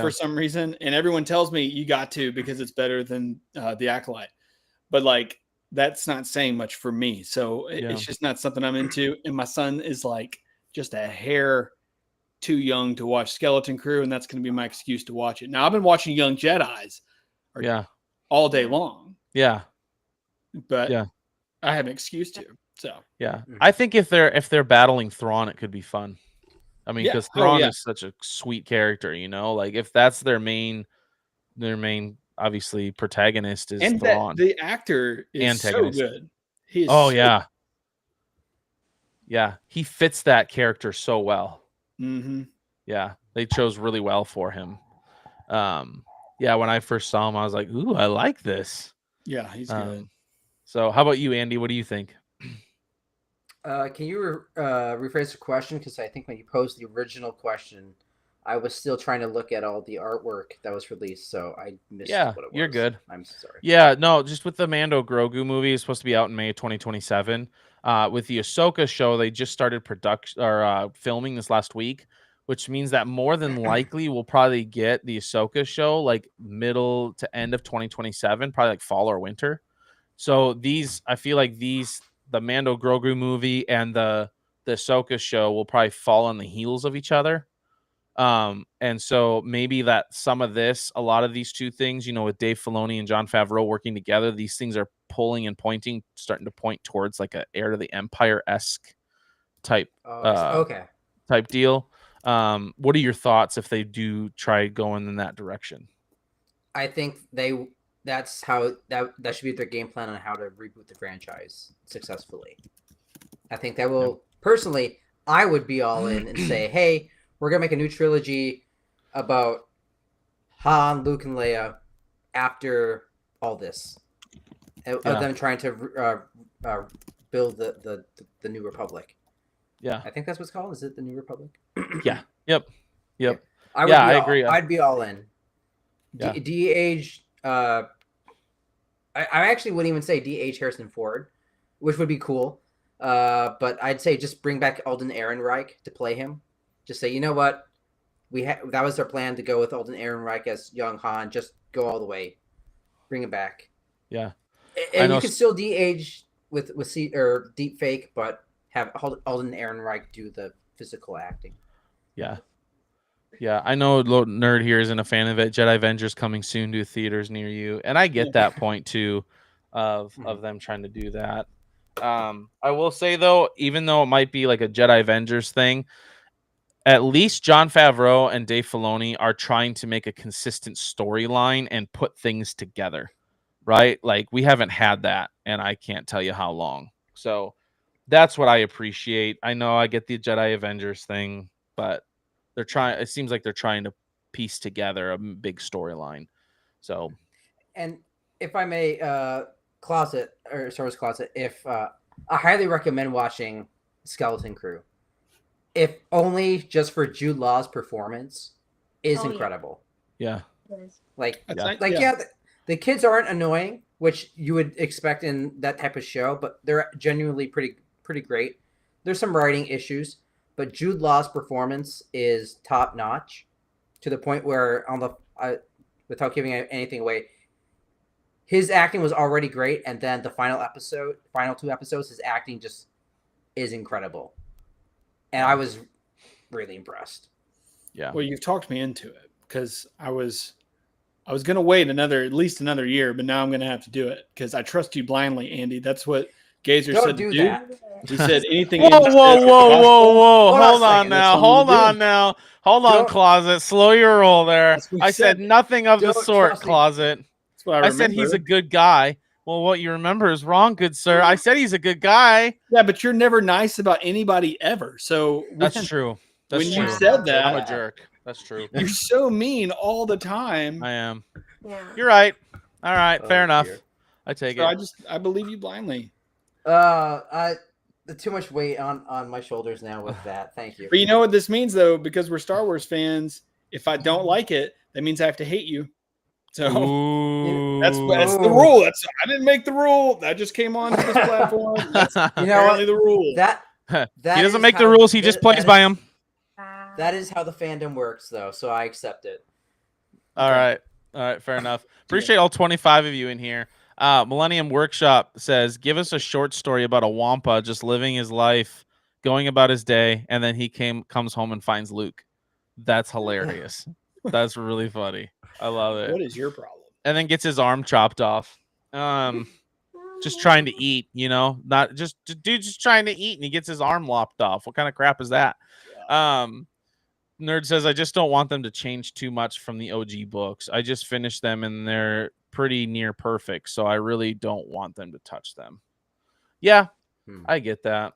for some reason. And everyone tells me you got to because it's better than The Acolyte. But like that's not saying much for me. So it's just not something I'm into. And my son is like just a hair too young to watch Skeleton Crew, and that's going to be my excuse to watch it. Now I've been watching Young Jedis all day long. Yeah. But I have an excuse to. So I think if they're battling Thrawn, it could be fun. I mean, because Thrawn is such a sweet character, like if that's their main obviously protagonist is And Thrawn. the actor is so Antagonist. good. He is Oh so yeah, he fits that character so well. Mm-hmm. Yeah, they chose really well for him. Yeah, when I first saw him, I was like, "Ooh, I like this." Yeah, he's good. So, how about you, Andy? What do you think? Can you rephrase the question? Because I think when you posed the original question, I was still trying to look at all the artwork that was released, so I missed Yeah, what it was. you're good. I'm sorry. Yeah, no, just with the Mando Grogu movie, it's supposed to be out in May 2027. With the Ahsoka show, they just started production or filming this last week, which means that more than likely we'll probably get the Ahsoka show like middle to end of 2027, probably like fall or winter. So I feel like the Mando Grogu movie and the Ahsoka show will probably fall on the heels of each other. And so maybe that some of this, a lot of these two things, with Dave Filoni and Jon Favreau working together, these things are pulling and pointing, starting to point towards like a Heir to the Empire-esque type Okay. type deal. What are your thoughts if they do try going in that direction? I think that's how that should be their game plan on how to reboot the franchise successfully. I think that will personally, I would be all in and say, hey, we're gonna make a new trilogy about Han, Luke, and Leia after all this of them trying to build the New Republic. Yeah, I think that's what's called. Is it the New Republic? yeah, yep. I agree. I'd be all in. Yeah. De-age. I actually wouldn't even say de-age Harrison Ford, which would be cool. But I'd say just bring back Alden Ehrenreich to play him. Just say, you know what, that was our plan to go with Alden Ehrenreich as young Han. Just go all the way, bring him back. Yeah, and you can still de-age with or deep fake, but have Alden Ehrenreich do the physical acting. Yeah. Yeah, I know Nerd here isn't a fan of it. Jedi Avengers coming soon to theaters near you, and I get that point too, of them trying to do that. I will say though, even though it might be like a Jedi Avengers thing, at least Jon Favreau and Dave Filoni are trying to make a consistent storyline and put things together, right? Like we haven't had that, and I can't tell you how long. So that's what I appreciate. I know I get the Jedi Avengers thing, but it seems like they're trying to piece together a big storyline. So, and if I may, Star Wars Closet, if I highly recommend watching Skeleton Crew, if only just for Jude Law's performance is incredible. Yeah. The kids aren't annoying, which you would expect in that type of show, but they're genuinely pretty great. There's some writing issues, but Jude Law's performance is top notch to the point where without giving anything away, his acting was already great, and then the final two episodes, his acting just is incredible, and I was really impressed. Yeah. Well, you've talked me into it because I was going to wait at least another year, but now I'm going to have to do it because I trust you blindly, Andy. That's what Gazer said to do. That. He said anything. Whoa! Hold on now. Hold on, Closet. Slow your roll there. I said nothing of the sort, Closet. I said he's a good guy. Well, what you remember is wrong, good sir. I said he's a good guy. Yeah, but you're never nice about anybody ever. So that's true. When you said that, I'm a jerk. That's true. You're so mean all the time. I am. Yeah. You're right. All right. Fair enough. I take it. I believe you blindly. Too much weight on my shoulders now with that. Thank you. But you know what this means though, because we're Star Wars fans. If I don't like it, that means I have to hate you. So that's the rule. I didn't make the rule. That just came on to this platform. That's apparently the rule. He doesn't make the rules. He just plays by them. That is how the fandom works, though. So I accept it. All right. Fair enough. Appreciate all 25 of you in here. Millennium Workshop says, give us a short story about a Wampa just living his life, going about his day, and then he comes home and finds Luke. That's hilarious. That's really funny. I love it. What is your problem? And then gets his arm chopped off. Just trying to eat, not just trying to eat, and he gets his arm lopped off. What kind of crap is that? Nerd says, I just don't want them to change too much from the OG books. I just finished them and they're pretty near perfect, so I really don't want them to touch them. Yeah, I get that.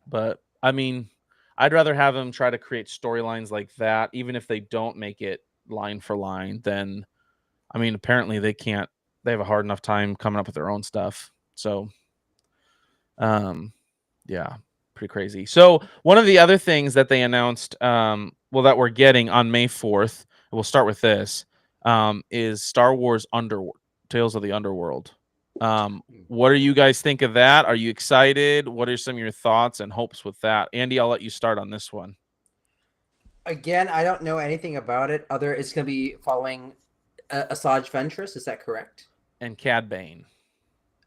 But I mean, I'd rather have them try to create storylines like that, even if they don't make it line for line. Then, I mean, apparently they can't. They have a hard enough time coming up with their own stuff. So, yeah, pretty crazy. So one of the other things that they announced, well, that we're getting on May 4th, we'll start with this, is Star Wars Tales of the Underworld. What do you guys think of that? Are you excited? What are some of your thoughts and hopes with that? Andy, I'll let you start on this one. Again, I don't know anything about it. It's going to be following Asajj Ventress. Is that correct? And Cad Bane.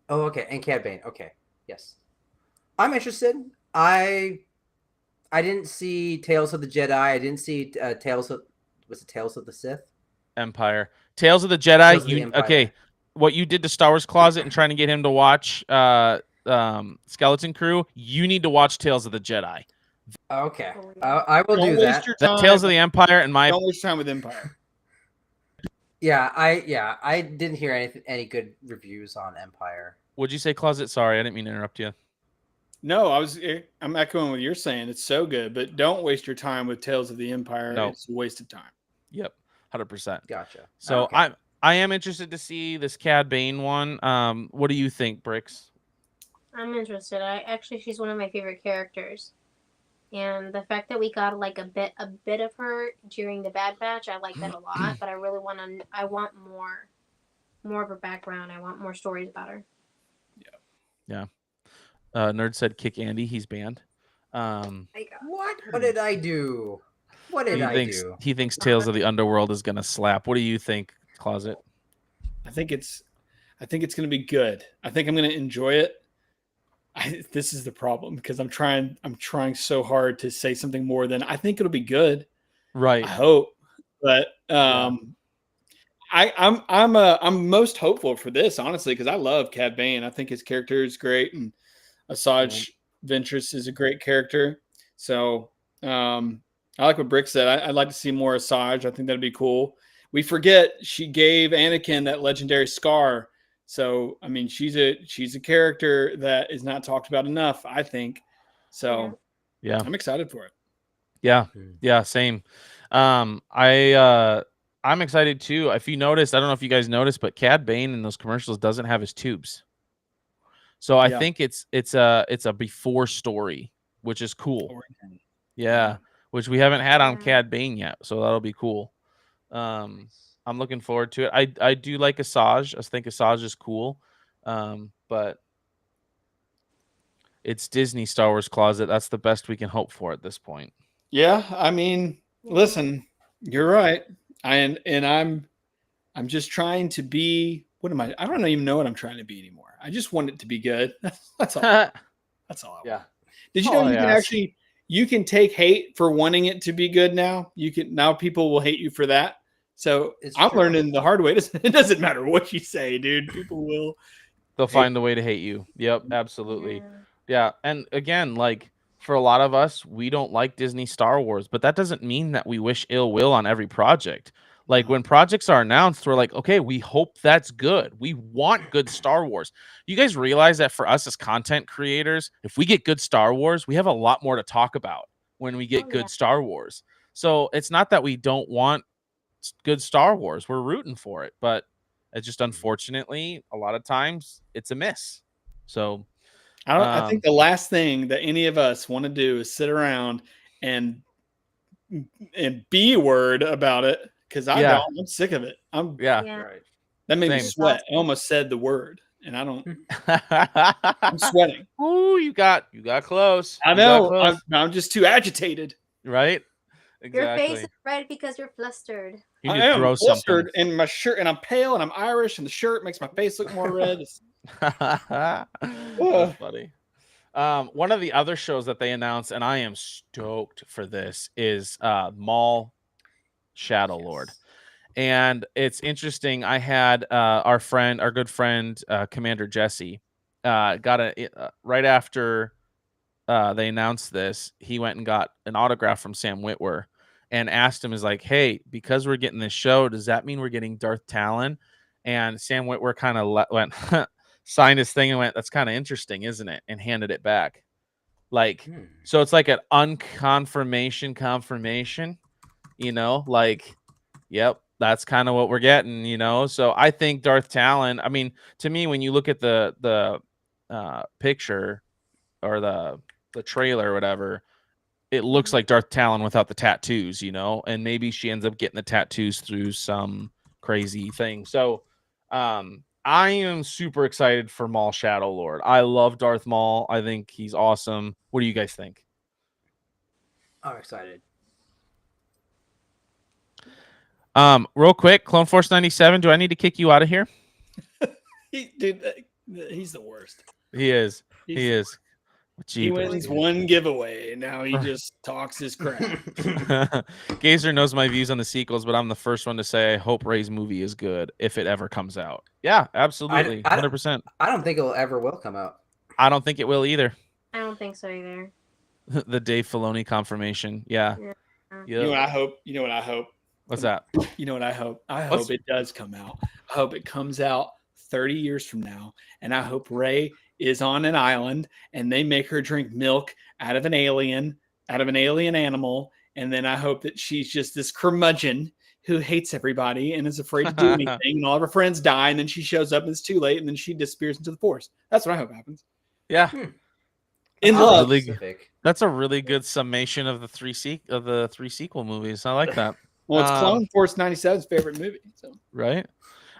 Oh, okay. And Cad Bane. Okay. Yes. I'm interested. I didn't see Tales of the Jedi. I didn't see Tales of the Sith? Empire. Tales of the Jedi. Tales of the Empire. Okay. What you did to Star Wars Closet and trying to get him to watch Skeleton Crew, you need to watch Tales of the Jedi. Okay. I will Don't do waste that. your time. Tales of the Empire and Don't waste time with Empire. I didn't hear any good reviews on Empire. Would you say Closet? Sorry, I didn't mean to interrupt you. No, I'm echoing what you're saying. It's so good, but don't waste your time with Tales of the Empire. No. It's a waste of time. Yep, 100%. Gotcha. So Okay. I am interested to see this Cad Bane one. What do you think, Bricks? I'm interested. She's one of my favorite characters, and the fact that we got like a bit of her during the Bad Batch, I like that a lot. But I really want more of her background. I want more stories about her. Yeah. Nerd said kick Andy. He's banned. What did I do? What did I do? He thinks Tales of the Underworld is gonna slap. What do you think, Closet? I think it's going to be good. I think I'm going to enjoy it. This is the problem because I'm trying so hard to say something more than I think it'll be good. Right. I hope, but I'm most hopeful for this honestly because I love Cad Bane. I think his character is great, and Asajj Ventress is a great character. So I like what Brick said. I'd like to see more Asajj. I think that'd be cool. We forget she gave Anakin that legendary scar. So I mean, she's a character that is not talked about enough, I think. So yeah, I'm excited for it. Yeah, same. I'm excited too. If you noticed, I don't know if you guys noticed, but Cad Bane in those commercials doesn't have his tubes. So I think it's a before story, which is cool. Yeah, which we haven't had on Cad Bane yet, so that'll be cool. I'm looking forward to it. I do like Asajj. I think Asajj is cool, but it's Disney Star Wars Closet. That's the best we can hope for at this point. Yeah, I mean, listen, you're right. I'm just trying to be. What am I? I don't even know what I'm trying to be anymore. I just want it to be good. That's all. That's all. Yeah. Did you know you can take hate for wanting it to be good now? Now people will hate you for that. So I'm learning the hard way. It doesn't matter what you say, dude. People will. They'll find a way to hate you. Yep, absolutely. Yeah. And again, like for a lot of us, we don't like Disney Star Wars, but that doesn't mean that we wish ill will on every project. Like when projects are announced, we're like, okay, we hope that's good. We want good Star Wars. You guys realize that for us as content creators, if we get good Star Wars, we have a lot more to talk about when we get good Star Wars. So it's not that we don't want good Star Wars. We're rooting for it, but it's just unfortunately a lot of times it's a miss. So I think the last thing that any of us want to do is sit around and be word about it because I'm sick of it. Right. That made me sweat. I almost said the word, and I don't. I'm sweating. Ooh, you got close. I know. I'm just too agitated. Right. Exactly. Your face is red because you're flustered. You need to throw something in my shirt, and I'm pale, and I'm Irish, and the shirt makes my face look more red. That's funny. One of the other shows that they announced, and I am stoked for this, is Maul Shadow Lord. And it's interesting. I had our good friend, Commander Jesse, got right after they announced this, he went and got an autograph from Sam Witwer and asked him, is like, hey, because we're getting this show, does that mean we're getting Darth Talon? And Sam Witwer kind of went, signed his thing and went, that's kind of interesting, isn't it? And handed it back. Like, so it's like an confirmation, you know, like, yep, that's kind of what we're getting, you know? So I think Darth Talon, I mean, to me, when you look at the picture or the trailer or whatever, it looks like Darth Talon without the tattoos, you know, and maybe she ends up getting the tattoos through some crazy thing. So I am super excited for Maul Shadow Lord. I love Darth Maul. I think he's awesome. What do you guys think? I'm excited. Real quick, Clone Force 97, do I need to kick you out of here? Dude, he's the worst. He is. He's He the is. He wins one giveaway, and now he just talks his crap. Gazer knows my views on the sequels, but I'm the first one to say I hope Rey's movie is good if it ever comes out. Yeah, absolutely. 100%. I don't think it will come out. I don't think it will either. I don't think so either. The Dave Filoni confirmation. Yeah. You know what I hope? You know what I hope? What's that? You know what I hope? I hope it does come out. I hope it comes out 30 years from now, and I hope Rey is on an island and they make her drink milk out of an alien animal, and then I hope that she's just this curmudgeon who hates everybody and is afraid to do anything, and all of her friends die, and then she shows up and it's too late, and then she disappears into the forest. That's what I hope happens. Yeah. In love. That's a really good summation of the three sequel movies. I like that. Well, it's Clone Force 97's favorite movie. So. Right.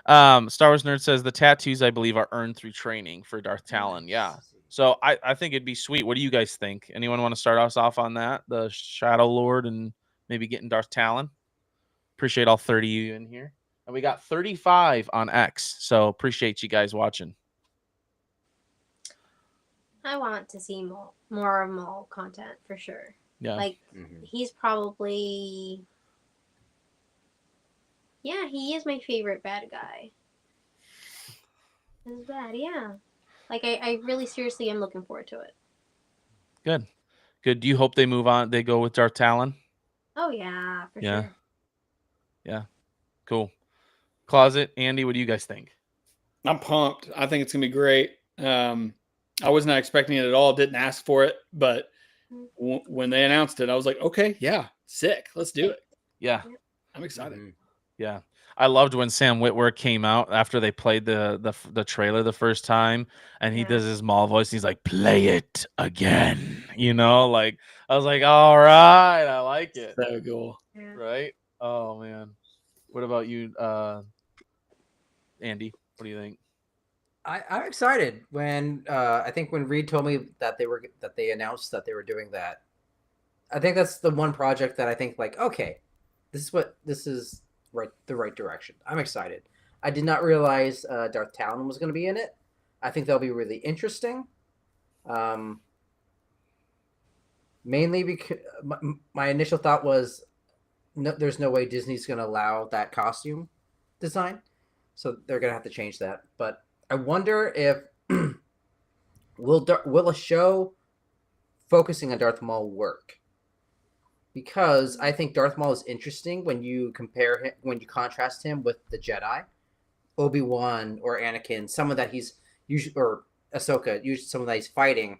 Star Wars Nerd says the tattoos, I believe, are earned through training for Darth Talon. Yeah. So I think it'd be sweet. What do you guys think? Anyone want to start us off on that? The Shadow Lord and maybe getting Darth Talon? Appreciate all 30 of you in here. And we got 35 on X. So appreciate you guys watching. I want to see more of Maul content for sure. Yeah. Like, he's probably... Yeah, he is my favorite bad guy. This is bad, yeah. Like, I really seriously am looking forward to it. Good. Good. Do you hope they move on? They go with Darth Talon? Oh, yeah, for sure. Yeah. Cool. Closet, Andy, what do you guys think? I'm pumped. I think it's going to be great. I was not expecting it at all. Didn't ask for it. But when they announced it, I was like, okay, yeah, sick. Let's do it. Yeah. I'm excited. Yeah. I loved when Sam Witwer came out after they played the trailer the first time, and he does his Maul voice. And he's like, play it again. You know, like, I was like, all right, I like it. So cool. Yeah. Right? Oh, man. What about you, Andy? What do you think? I'm excited. When I think when Reed told me that they announced that they were doing that, I think that's the one project that I think, like, okay, this is the right direction. I'm excited. I did not realize Darth Talon was going to be in it. I think that'll be really interesting. Mainly because my initial thought was, no, there's no way Disney's going to allow that costume design, so they're going to have to change that. But I wonder if will a show focusing on Darth Maul work? Because I think Darth Maul is interesting when you contrast him with the Jedi, Obi-Wan or Anakin, someone that he's usually, or Ahsoka, usually someone that he's fighting.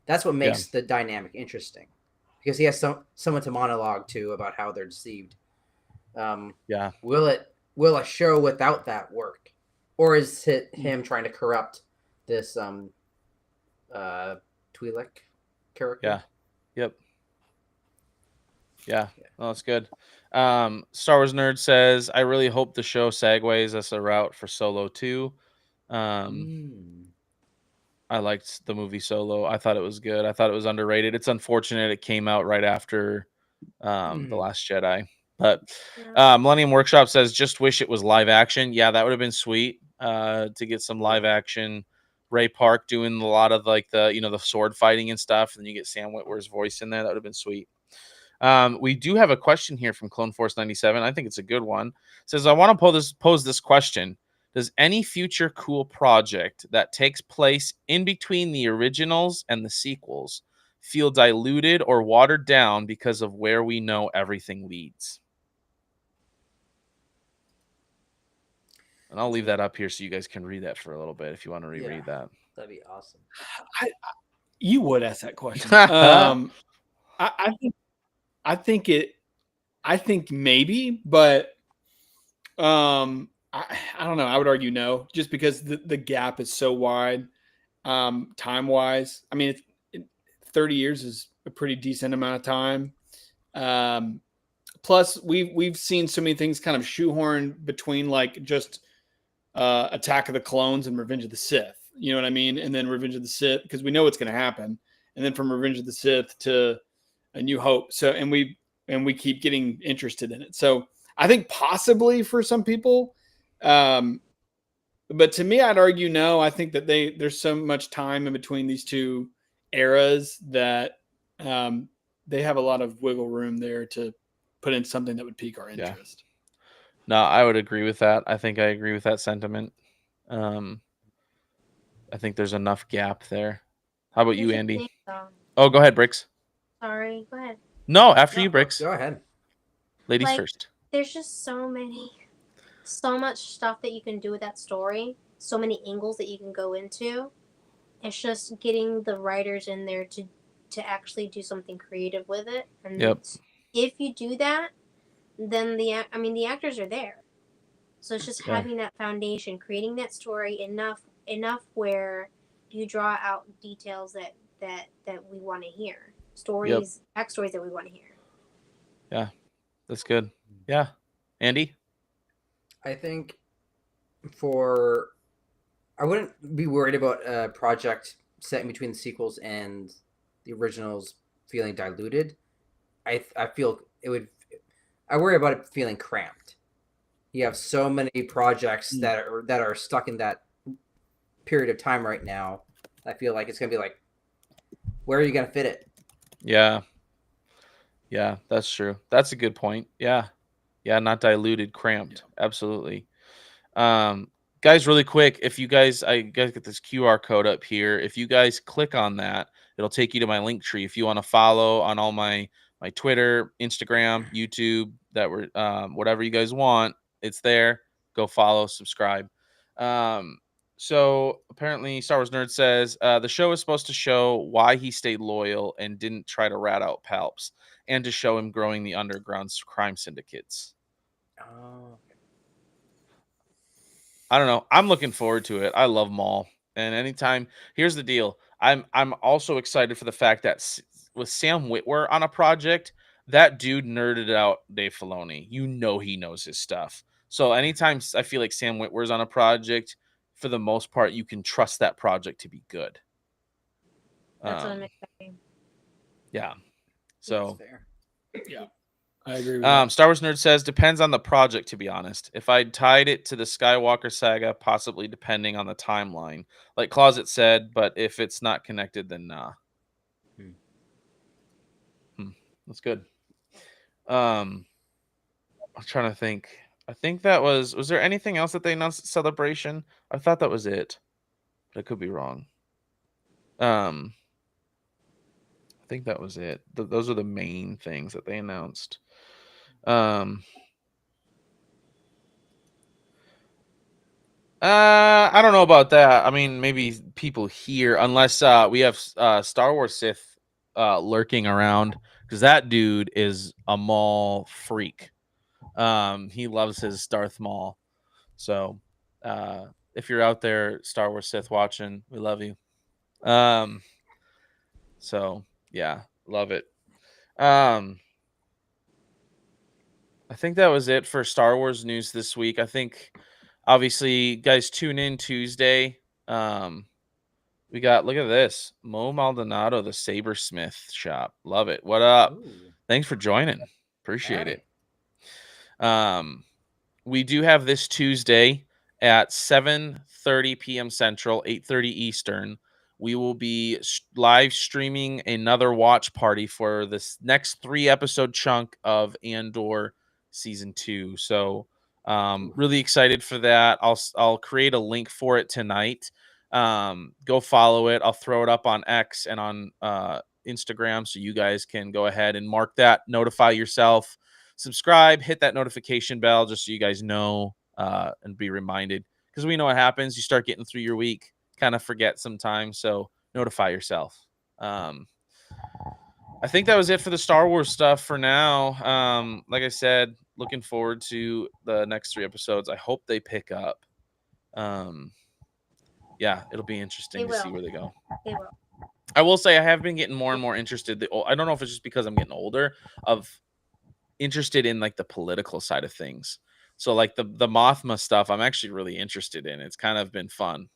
That's what makes the dynamic interesting, because he has someone to monologue to about how they're deceived. Will a show without that work, or is it him trying to corrupt this Twi'lek character? Yeah. Yep. Yeah. Oh, that's good. Star Wars Nerd says, I really hope the show segues us a route for Solo 2. I liked the movie Solo. I thought it was good. I thought it was underrated. It's unfortunate it came out right after The Last Jedi. But Millennium Workshop says, just wish it was live action. Yeah, that would have been sweet to get some live action. Ray Park doing a lot of like the sword fighting and stuff. And you get Sam Witwer's voice in there. That would have been sweet. We do have a question here from Clone Force 97. I think it's a good one. It says, I want to pose this question. Does any future cool project that takes place in between the originals and the sequels feel diluted or watered down because of where we know everything leads. And I'll leave that up here so you guys can read that for a little bit if you want to reread that. That'd be awesome. You would ask that question. I think maybe, but I don't know. I would argue no, just because the gap is so wide, time wise. I mean, 30 years is a pretty decent amount of time. Plus, we've seen so many things kind of shoehorn between like just Attack of the Clones and Revenge of the Sith. You know what I mean? And then Revenge of the Sith, because we know what's going to happen. And then from Revenge of the Sith to A New Hope. So, and we keep getting interested in it. So I think possibly for some people, but to me, I'd argue no. I think that there's so much time in between these two eras that they have a lot of wiggle room there to put in something that would pique our interest. No, I would agree with that. I think I agree with that sentiment. I think there's enough gap there. How about you, Here's the Andy? thing, though. Oh, go ahead, Bricks. Sorry, go ahead. No, after you, Bricks. Go ahead. Ladies Like, first. There's just so much stuff that you can do with that story. So many angles that you can go into. It's just getting the writers in there to actually do something creative with it. And if you do that, then the actors are there. So it's just having that foundation, creating that story enough where you draw out details that we want to hear. Stories, backstories that we want to hear. Yeah, that's good. Yeah. Andy? I think I wouldn't be worried about a project set in between the sequels and the originals feeling diluted. I feel it would. I worry about it feeling cramped. You have so many projects that are stuck in that period of time right now. I feel like it's gonna be like, where are you gonna fit it? Yeah. Yeah, that's true. That's a good point. Yeah. Yeah, not diluted, cramped. Absolutely. Guys, really quick, if you guys get this QR code up here. If you guys click on that, it'll take you to my link tree. If you want to follow on all my Twitter, Instagram, YouTube, whatever you guys want, it's there. Go follow, subscribe. So apparently Star Wars Nerd says the show is supposed to show why he stayed loyal and didn't try to rat out Palps, and to show him growing the underground crime syndicates. Oh. I don't know. I'm looking forward to it. I love Maul. And anytime, here's the deal. I'm also excited for the fact that with Sam Witwer on a project, that dude nerded out Dave Filoni. You know he knows his stuff. So anytime I feel like Sam Witwer's on a project, for the most part, you can trust that project to be good. That's what I'm expecting. Yeah. So That's fair. Yeah. I agree with that. Star Wars Nerd says, depends on the project, to be honest. If I tied it to the Skywalker saga, possibly depending on the timeline. Like Closet said, but if it's not connected, then nah. That's good. I'm trying to think. I think that was there anything else that they announced at Celebration? I thought that was it, but I could be wrong. I think that was it. Those are the main things that they announced. I don't know about that. I mean, maybe people here, unless we have Star Wars Sith lurking around, because that dude is a Maul freak. He loves his Darth Maul. So, if you're out there, Star Wars Sith watching, we love you. So yeah, love it. I think that was it for Star Wars news this week. I think obviously guys tune in Tuesday. We got, look at this, Mo Maldonado, the Sabersmith shop. Love it. What up? Ooh. Thanks for joining. Appreciate it. We do have this Tuesday at 7:30 p.m. Central, 8:30 Eastern. We will be live streaming another watch party for this next 3-episode chunk of Andor season 2. So really excited for that. I'll create a link for it tonight. Go follow it. I'll throw it up on X and on Instagram, so you guys can go ahead and mark that, notify yourself, subscribe, hit that notification bell just so you guys know and be reminded, because we know what happens. You start getting through your week, kind of forget sometimes, so notify yourself. I think that was it for the Star Wars stuff for now. Like I said, looking forward to the next 3 episodes. I hope they pick up. Yeah, it'll be interesting to see where they go. They will. I will say I have been getting more and more interested. I don't know if it's just because I'm getting older, of interested in like the political side of things. So like the Mothma stuff, I'm actually really interested in. It's kind of been fun.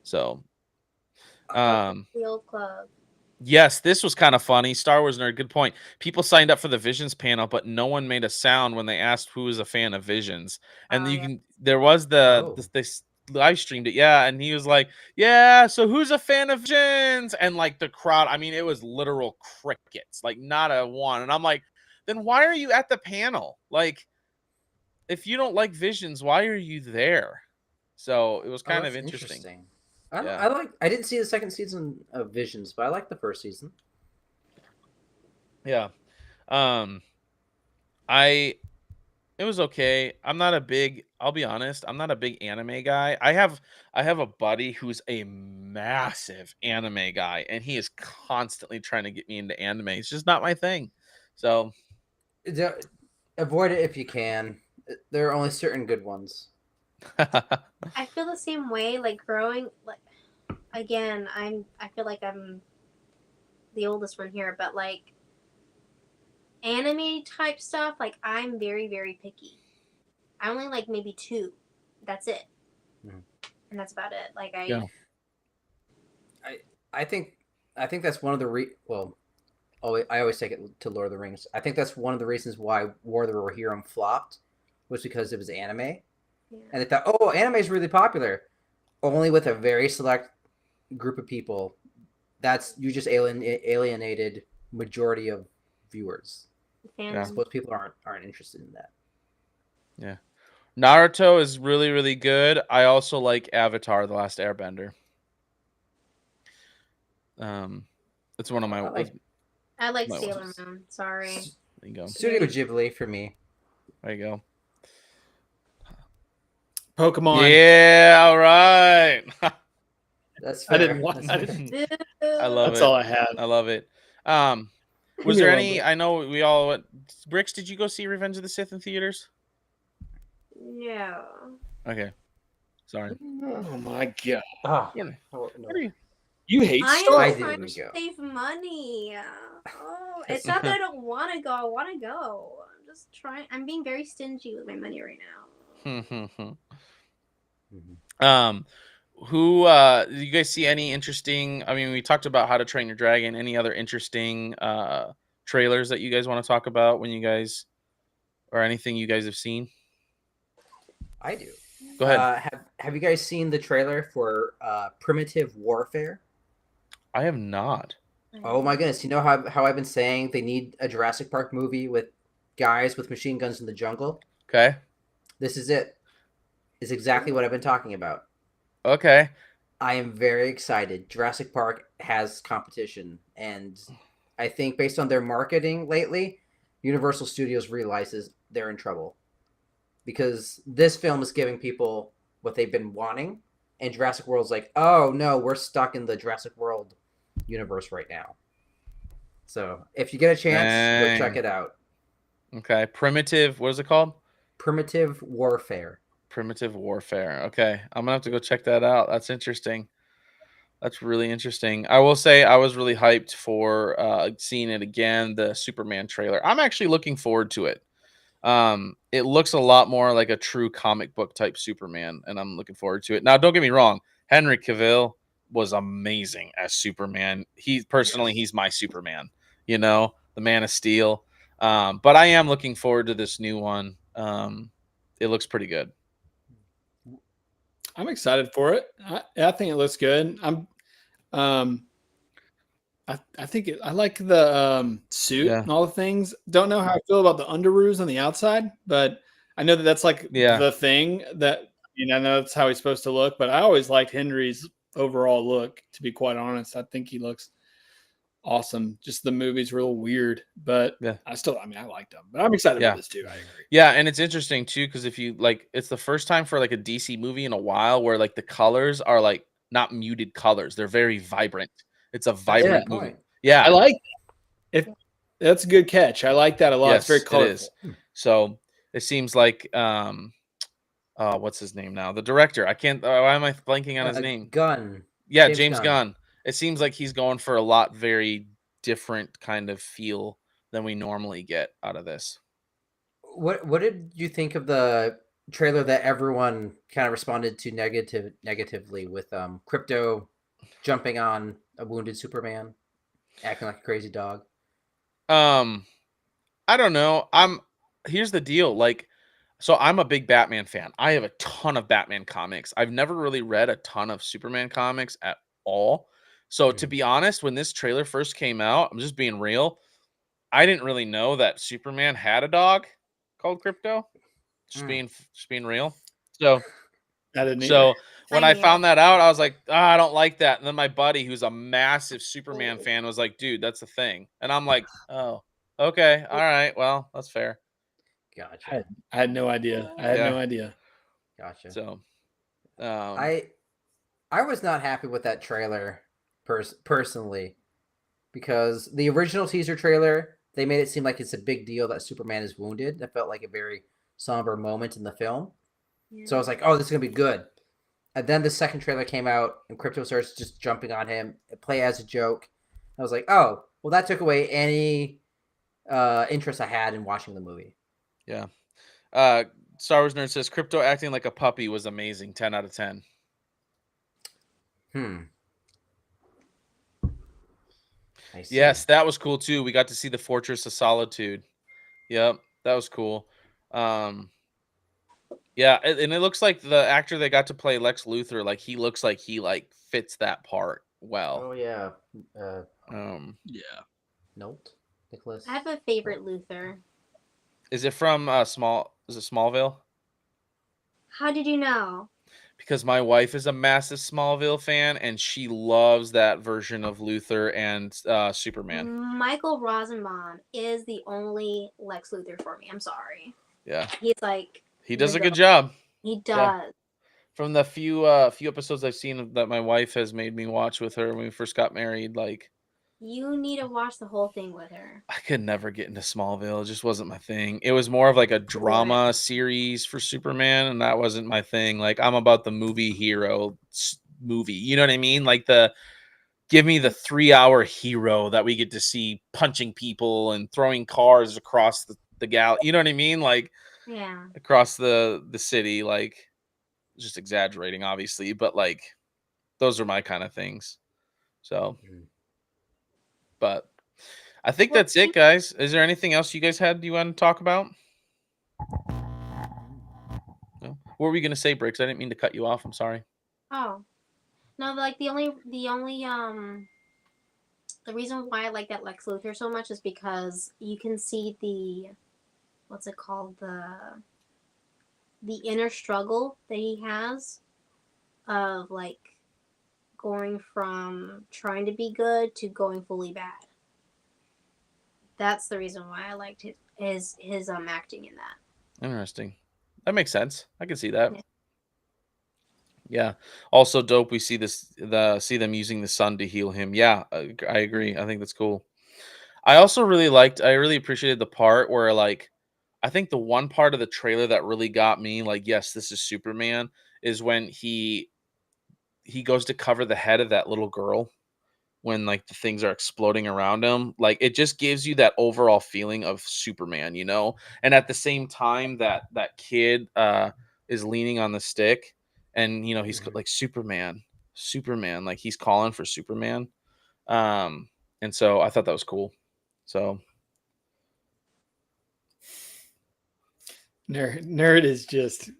So, The old club. yes, this was kind of funny. Star Wars nerd, good point. People signed up for the Visions panel, but no one made a sound when they asked who was a fan of Visions. And Oh, you yeah. can, there was they live streamed it, yeah, and he was like, "Yeah, so who's a fan of Visions?" And like the crowd, I mean, it was literal crickets, like not a one. And I'm like, then why are you at the panel? Like, if you don't like Visions, why are you there? So it was kind of that's interesting. I didn't see the second season of Visions, but I like the first season. Yeah. It was okay. I'll be honest, I'm not a big anime guy. I have a buddy who's a massive anime guy, and he is constantly trying to get me into anime. It's just not my thing. So Avoid it if you can. There are only certain good ones. I feel the same way. Like growing, like again, I feel like I'm the oldest one here, but like anime type stuff, like I'm very, very picky. I only like maybe 2. That's it. Mhm. And that's about it. Like Yeah. I think that's one of the I always take it to Lord of the Rings. I think that's one of the reasons why War of the Rohirrim flopped, was because it was anime, Yeah. and they thought, oh, anime is really popular, only with a very select group of people. That's you just alienated majority of viewers. Fans. Most people aren't interested in that. Yeah. Naruto is really, really good. I also like Avatar: The Last Airbender. It's one of my. I like My Sailor ones. Moon. Sorry. There you go. Studio Ghibli for me. There you go. Pokemon. Yeah. All right. That's I fair. didn't want. That's I fair. didn't. I love That's it. all I had. I love it. Was Me there love any? it. I know we all went. Bricks, did you go see Revenge of the Sith in theaters? No. Okay. Sorry. Oh my god! Oh, Yeah. no. What are you? You hate I Star I am Wars. trying didn't to go. save money. Oh, it's not that I don't want to go. I want to go. I'm just trying. I'm being very stingy with my money right now. Mhm. Who do you guys see any interesting? I mean, we talked about How to Train Your Dragon. Any other interesting trailers that you guys want to talk about when you guys, or anything you guys have seen? I do. Go ahead. Have you guys seen the trailer for Primitive Warfare? I have not. Oh my goodness! You know how I've been saying they need a Jurassic Park movie with guys with machine guns in the jungle? Okay. This is it. It's exactly what I've been talking about. Okay. I am very excited. Jurassic Park has competition, and I think based on their marketing lately, Universal Studios realizes they're in trouble, because this film is giving people what they've been wanting, and Jurassic World's like, oh no, we're stuck in the Jurassic World universe right now. So if you get a chance, go check Dang. it out. Okay. Primitive. What is it called? Primitive Warfare. Primitive Warfare. Okay. I'm gonna have to go check that out. That's interesting. That's really interesting. I will say I was really hyped for seeing it again, the Superman trailer. I'm actually looking forward to it. It looks a lot more like a true comic book type Superman, and I'm looking forward to it. Now, don't get me wrong, Henry Cavill was amazing as Superman. He's my Superman, the Man of Steel. But I am looking forward to this new one. It looks pretty good. I'm excited for it. I think it looks good. I think I like the suit and all the things. Don't know how I feel about the underoos on the outside, but I know that's like the thing that that's how he's supposed to look. But I always liked Henry's overall look. To be quite honest, I think he looks awesome. Just the movie's real weird, but Yeah. I liked them. But I'm excited Yeah. about this too. I agree. Yeah, and it's interesting too because if you like, it's the first time for like a DC movie in a while where like the colors are like not muted colors; they're very vibrant. It's a That's a vibrant good movie. point. Yeah, I like if that's a good catch. I like that a lot. It's very yes, it colorful. is. So it seems like what's his name now? The director. I can't. Why am I blanking on his name? Gunn. Yeah, James James Gunn. Gunn. It seems like he's going for a lot very different kind of feel than we normally get out of this. What did you think of the trailer that everyone kind of responded to negatively with Crypto jumping on a wounded Superman, acting like a crazy dog? I don't know. Here's the deal. Like, so I'm a big Batman fan. I have a ton of Batman comics. I've never really read a ton of Superman comics at all. So to Mhm. be honest, when this trailer first came out, I'm just being real. I didn't really know that Superman had a dog called Crypto. Just being real. So I didn't either. so when I Same found here. that out, I was like, I don't like that. And then my buddy, who's a massive Superman fan, was like, dude, that's a thing. And I'm like, oh, okay, all right, well, that's fair. Gotcha. I had no idea. I had Yeah. no idea. Gotcha. So, I was not happy with that trailer personally because the original teaser trailer they made it seem like it's a big deal that Superman is wounded. That felt like a very somber moment in the film. So I was like, oh, this is gonna be good. And then the second trailer came out and Crypto starts just jumping on him, play as a joke. I was like, oh, well, that took away any interest I had in watching the movie. yeah. Star Wars Nerd says Crypto acting like a puppy was amazing. 10 out of 10. I see. Yes, that was cool too. We got to see the Fortress of Solitude. Yep, that was cool. Yeah, and it looks like the actor that got to play Lex Luthor, like he looks like he like fits that part well. Oh yeah. Yeah. Note, Nicholas. I have a favorite Luther. Is it from Is it Smallville? How did you know? Because my wife is a massive Smallville fan and she loves that version of Luthor and Superman. Michael Rosenbaum is the only Lex Luthor for me. I'm sorry. Yeah, He's like he does a the good goat. job. He does. Yeah. From the few episodes I've seen that my wife has made me watch with her when we first got married, like You need to watch the whole thing with her. I could never get into Smallville. It just wasn't my thing. It was more of like a drama series for Superman, and that wasn't my thing. Like I'm about the movie hero movie. You know what I mean? Like give me the 3-hour hero that we get to see punching people and throwing cars across the galley. You know what I mean? Like Yeah. across the city. Like just exaggerating, obviously, but like those are my kind of things. So, but I think that's it, guys. Is there anything else you guys had you want to talk about? No? What were we gonna say, Briggs? I didn't mean to cut you off. I'm sorry. Oh. No, like the only the reason why I like that Lex Luthor so much is because you can see the what's it called? The inner struggle that he has of like going from trying to be good to going fully bad. That's the reason why I liked his acting in that. Interesting. That makes sense. I can see that. Yeah. Yeah. Also dope. We see see them using the sun to heal him. Yeah, I agree. I think that's cool. I also I really appreciated the part where like, I think the one part of the trailer that really got me, like, yes, this is Superman, is when he goes to cover the head of that little girl when like the things are exploding around him. Like it just gives you that overall feeling of Superman, you know? And at the same time that kid is leaning on the stick and you know he's like Superman, like he's calling for Superman. And so I thought that was cool. So Nerd is just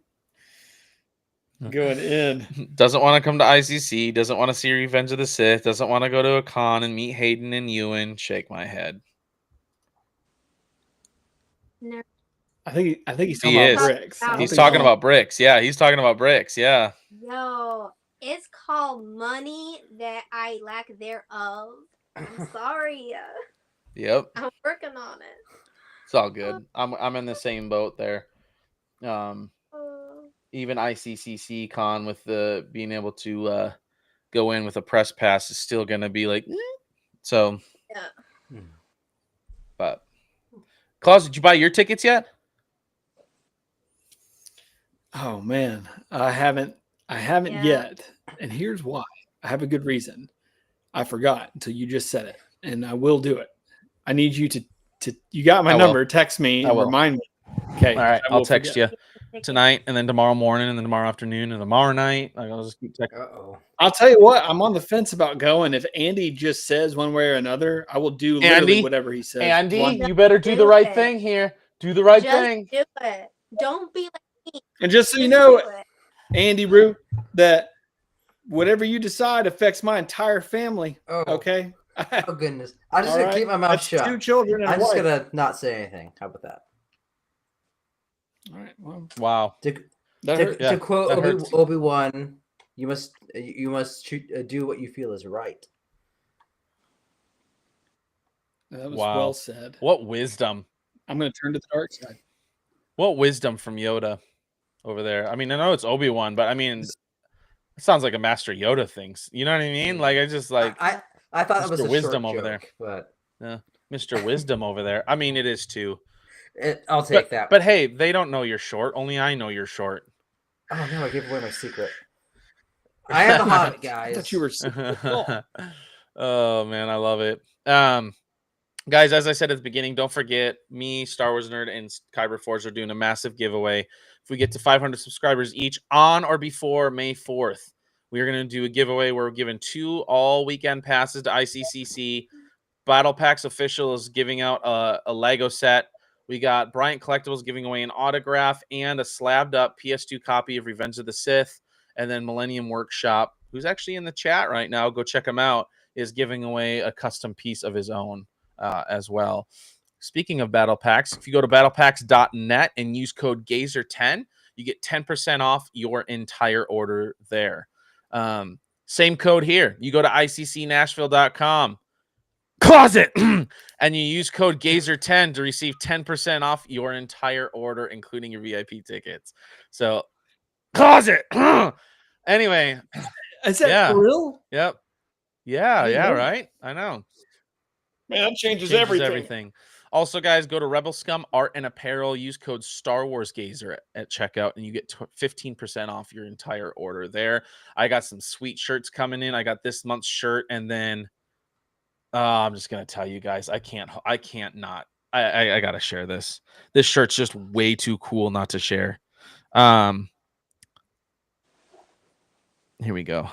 going in. doesn't want to come to ICC, doesn't want to see Revenge of the Sith, doesn't want to go to a con and meet Hayden and Ewan. Shake my head. I think he's talking He about is. bricks. I don't He's think talking about bricks. Yeah, he's talking about bricks. Yeah. Yo, it's called money that I lack thereof. I'm sorry. Yep. I'm working on it. It's all good. I'm in the same boat there. Even ICCC con with the being able to go in with a press pass is still going to be like, so. Yeah. But Claus, did you buy your tickets yet? Oh man, I haven't Yeah. yet, and here's why. I have a good reason. I forgot until you just said it, and I will do it. I need you to you got my I will. number. Text me I and will. remind me. Okay. All right, I I'll will text forget. you tonight, and then tomorrow morning, and then tomorrow afternoon, and tomorrow night. Like, I'll just keep texting. Uh-oh. I'll tell you what. I'm on the fence about going. If Andy just says one way or another, I will do literally Andy? whatever he says. Andy, One- you better do the Do right it. thing here. Do the right Just thing. do it. Don't be like me. And just so you Just know, do it. Andy Roo, that whatever you decide affects my entire family. Oh. Okay. Oh goodness. I'm just All gonna keep my mouth That's shut. 2 children and I'm a just wife. gonna not say anything. How about that? All right. Well, Wow. that To quote that hurts. Obi-Wan, you must do what you feel is right. was Wow. well said. What wisdom. I'm going to turn to the dark side. What wisdom from Yoda over there. I mean, I know it's Obi-Wan, but I mean, it sounds like a Master Yoda thing. You know what I mean? Like, I just like I thought that was Mr. a Wisdom short over joke, there. but Mr. Wisdom over there. I mean, it is too. I'll take that. But hey, they don't know you're short. Only I know you're short. Oh no, I gave away my secret. I am the Hobbit, I guys. thought you were. Oh man, I love it. Guys, as I said at the beginning, don't forget me, Star Wars Nerd, and Kyber Forge are doing a massive giveaway. If we get to 500 subscribers each on or before May 4th, we are going to do a giveaway where we're giving 2 all weekend passes to ICCC. Battle Packs Official is giving out a Lego set. We got Bryant Collectibles giving away an autograph and a slabbed up PS2 copy of Revenge of the Sith. And then Millennium Workshop, who's actually in the chat right now, go check him out, is giving away a custom piece of his own as well. Speaking of Battle Packs, if you go to battlepacks.net and use code GAZER10, you get 10% off your entire order there. Same code here. You go to iccnashville.com. Closet and you use code GAZER10 to receive 10% off your entire order, including your VIP tickets. So closet. Anyway, Is that for real? Yep. Yeah, know. right. I know. Man, that changes Changes everything. everything. Also, guys, go to Rebel Scum Art and Apparel. Use code Star Wars Gazer at checkout, and you get 15% off your entire order there. I got some sweet shirts coming in. I got this month's shirt, and then I'm just gonna tell you guys, I can't not. I gotta share this. This shirt's just way too cool not to share. Here we go.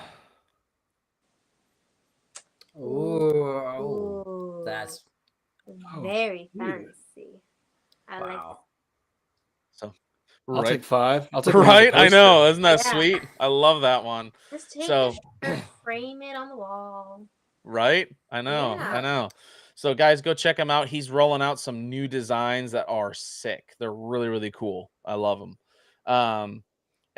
Ooh, that's very fancy. I like. wow. So I'll right, take 5. I'll take right. I know, poster. isn't that Yeah. sweet? I love that one. Just take So- the shirt, frame it on the wall. Right? I know. Yeah. I know. So guys, go check him out. He's rolling out some new designs that are sick. They're really, really cool. I love them.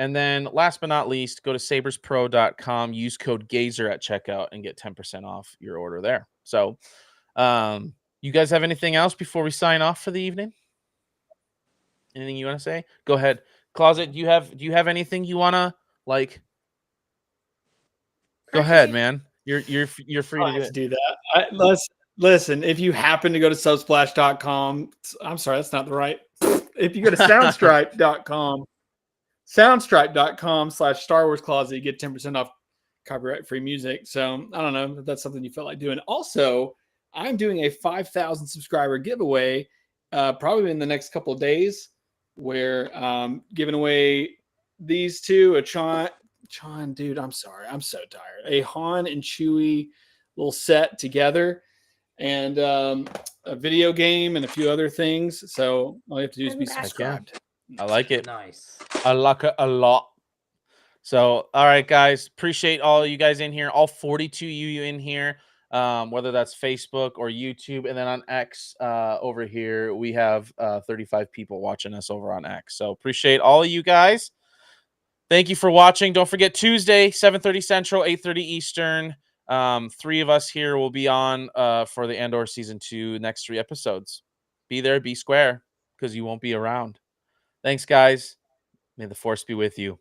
And then last but not least, go to saberspro.com, use code GAZER at checkout and get 10% off your order there. So you guys have anything else before we sign off for the evening? Anything you want to say? Go ahead. Closet, do you have anything you want to like? Go ahead, man. You're free to do it. Do that. Listen, if you happen to go to subsplash.com, I'm sorry, that's not the right. If you go to soundstripe.com, soundstripe.com/Star Wars Closet, you get 10% off copyright-free music. So I don't know if that's something you felt like doing. Also, I'm doing a 5,000 subscriber giveaway probably in the next couple of days where giving away these two, a Chon, dude, I'm sorry. I'm so tired. A Han and Chewie little set together and a video game and a few other things. So all you have to do is be subscribed. I like it. Nice. I like it a lot. So, all right, guys. Appreciate all you guys in here. All 42 you in here, whether that's Facebook or YouTube. And then on X over here, we have 35 people watching us over on X. So appreciate all of you guys. Thank you for watching. Don't forget Tuesday, 7:30 Central, 8:30 Eastern. 3 of us here will be on for the Andor season 2 next 3 episodes. Be there, be square, because you won't be around. Thanks, guys. May the force be with you.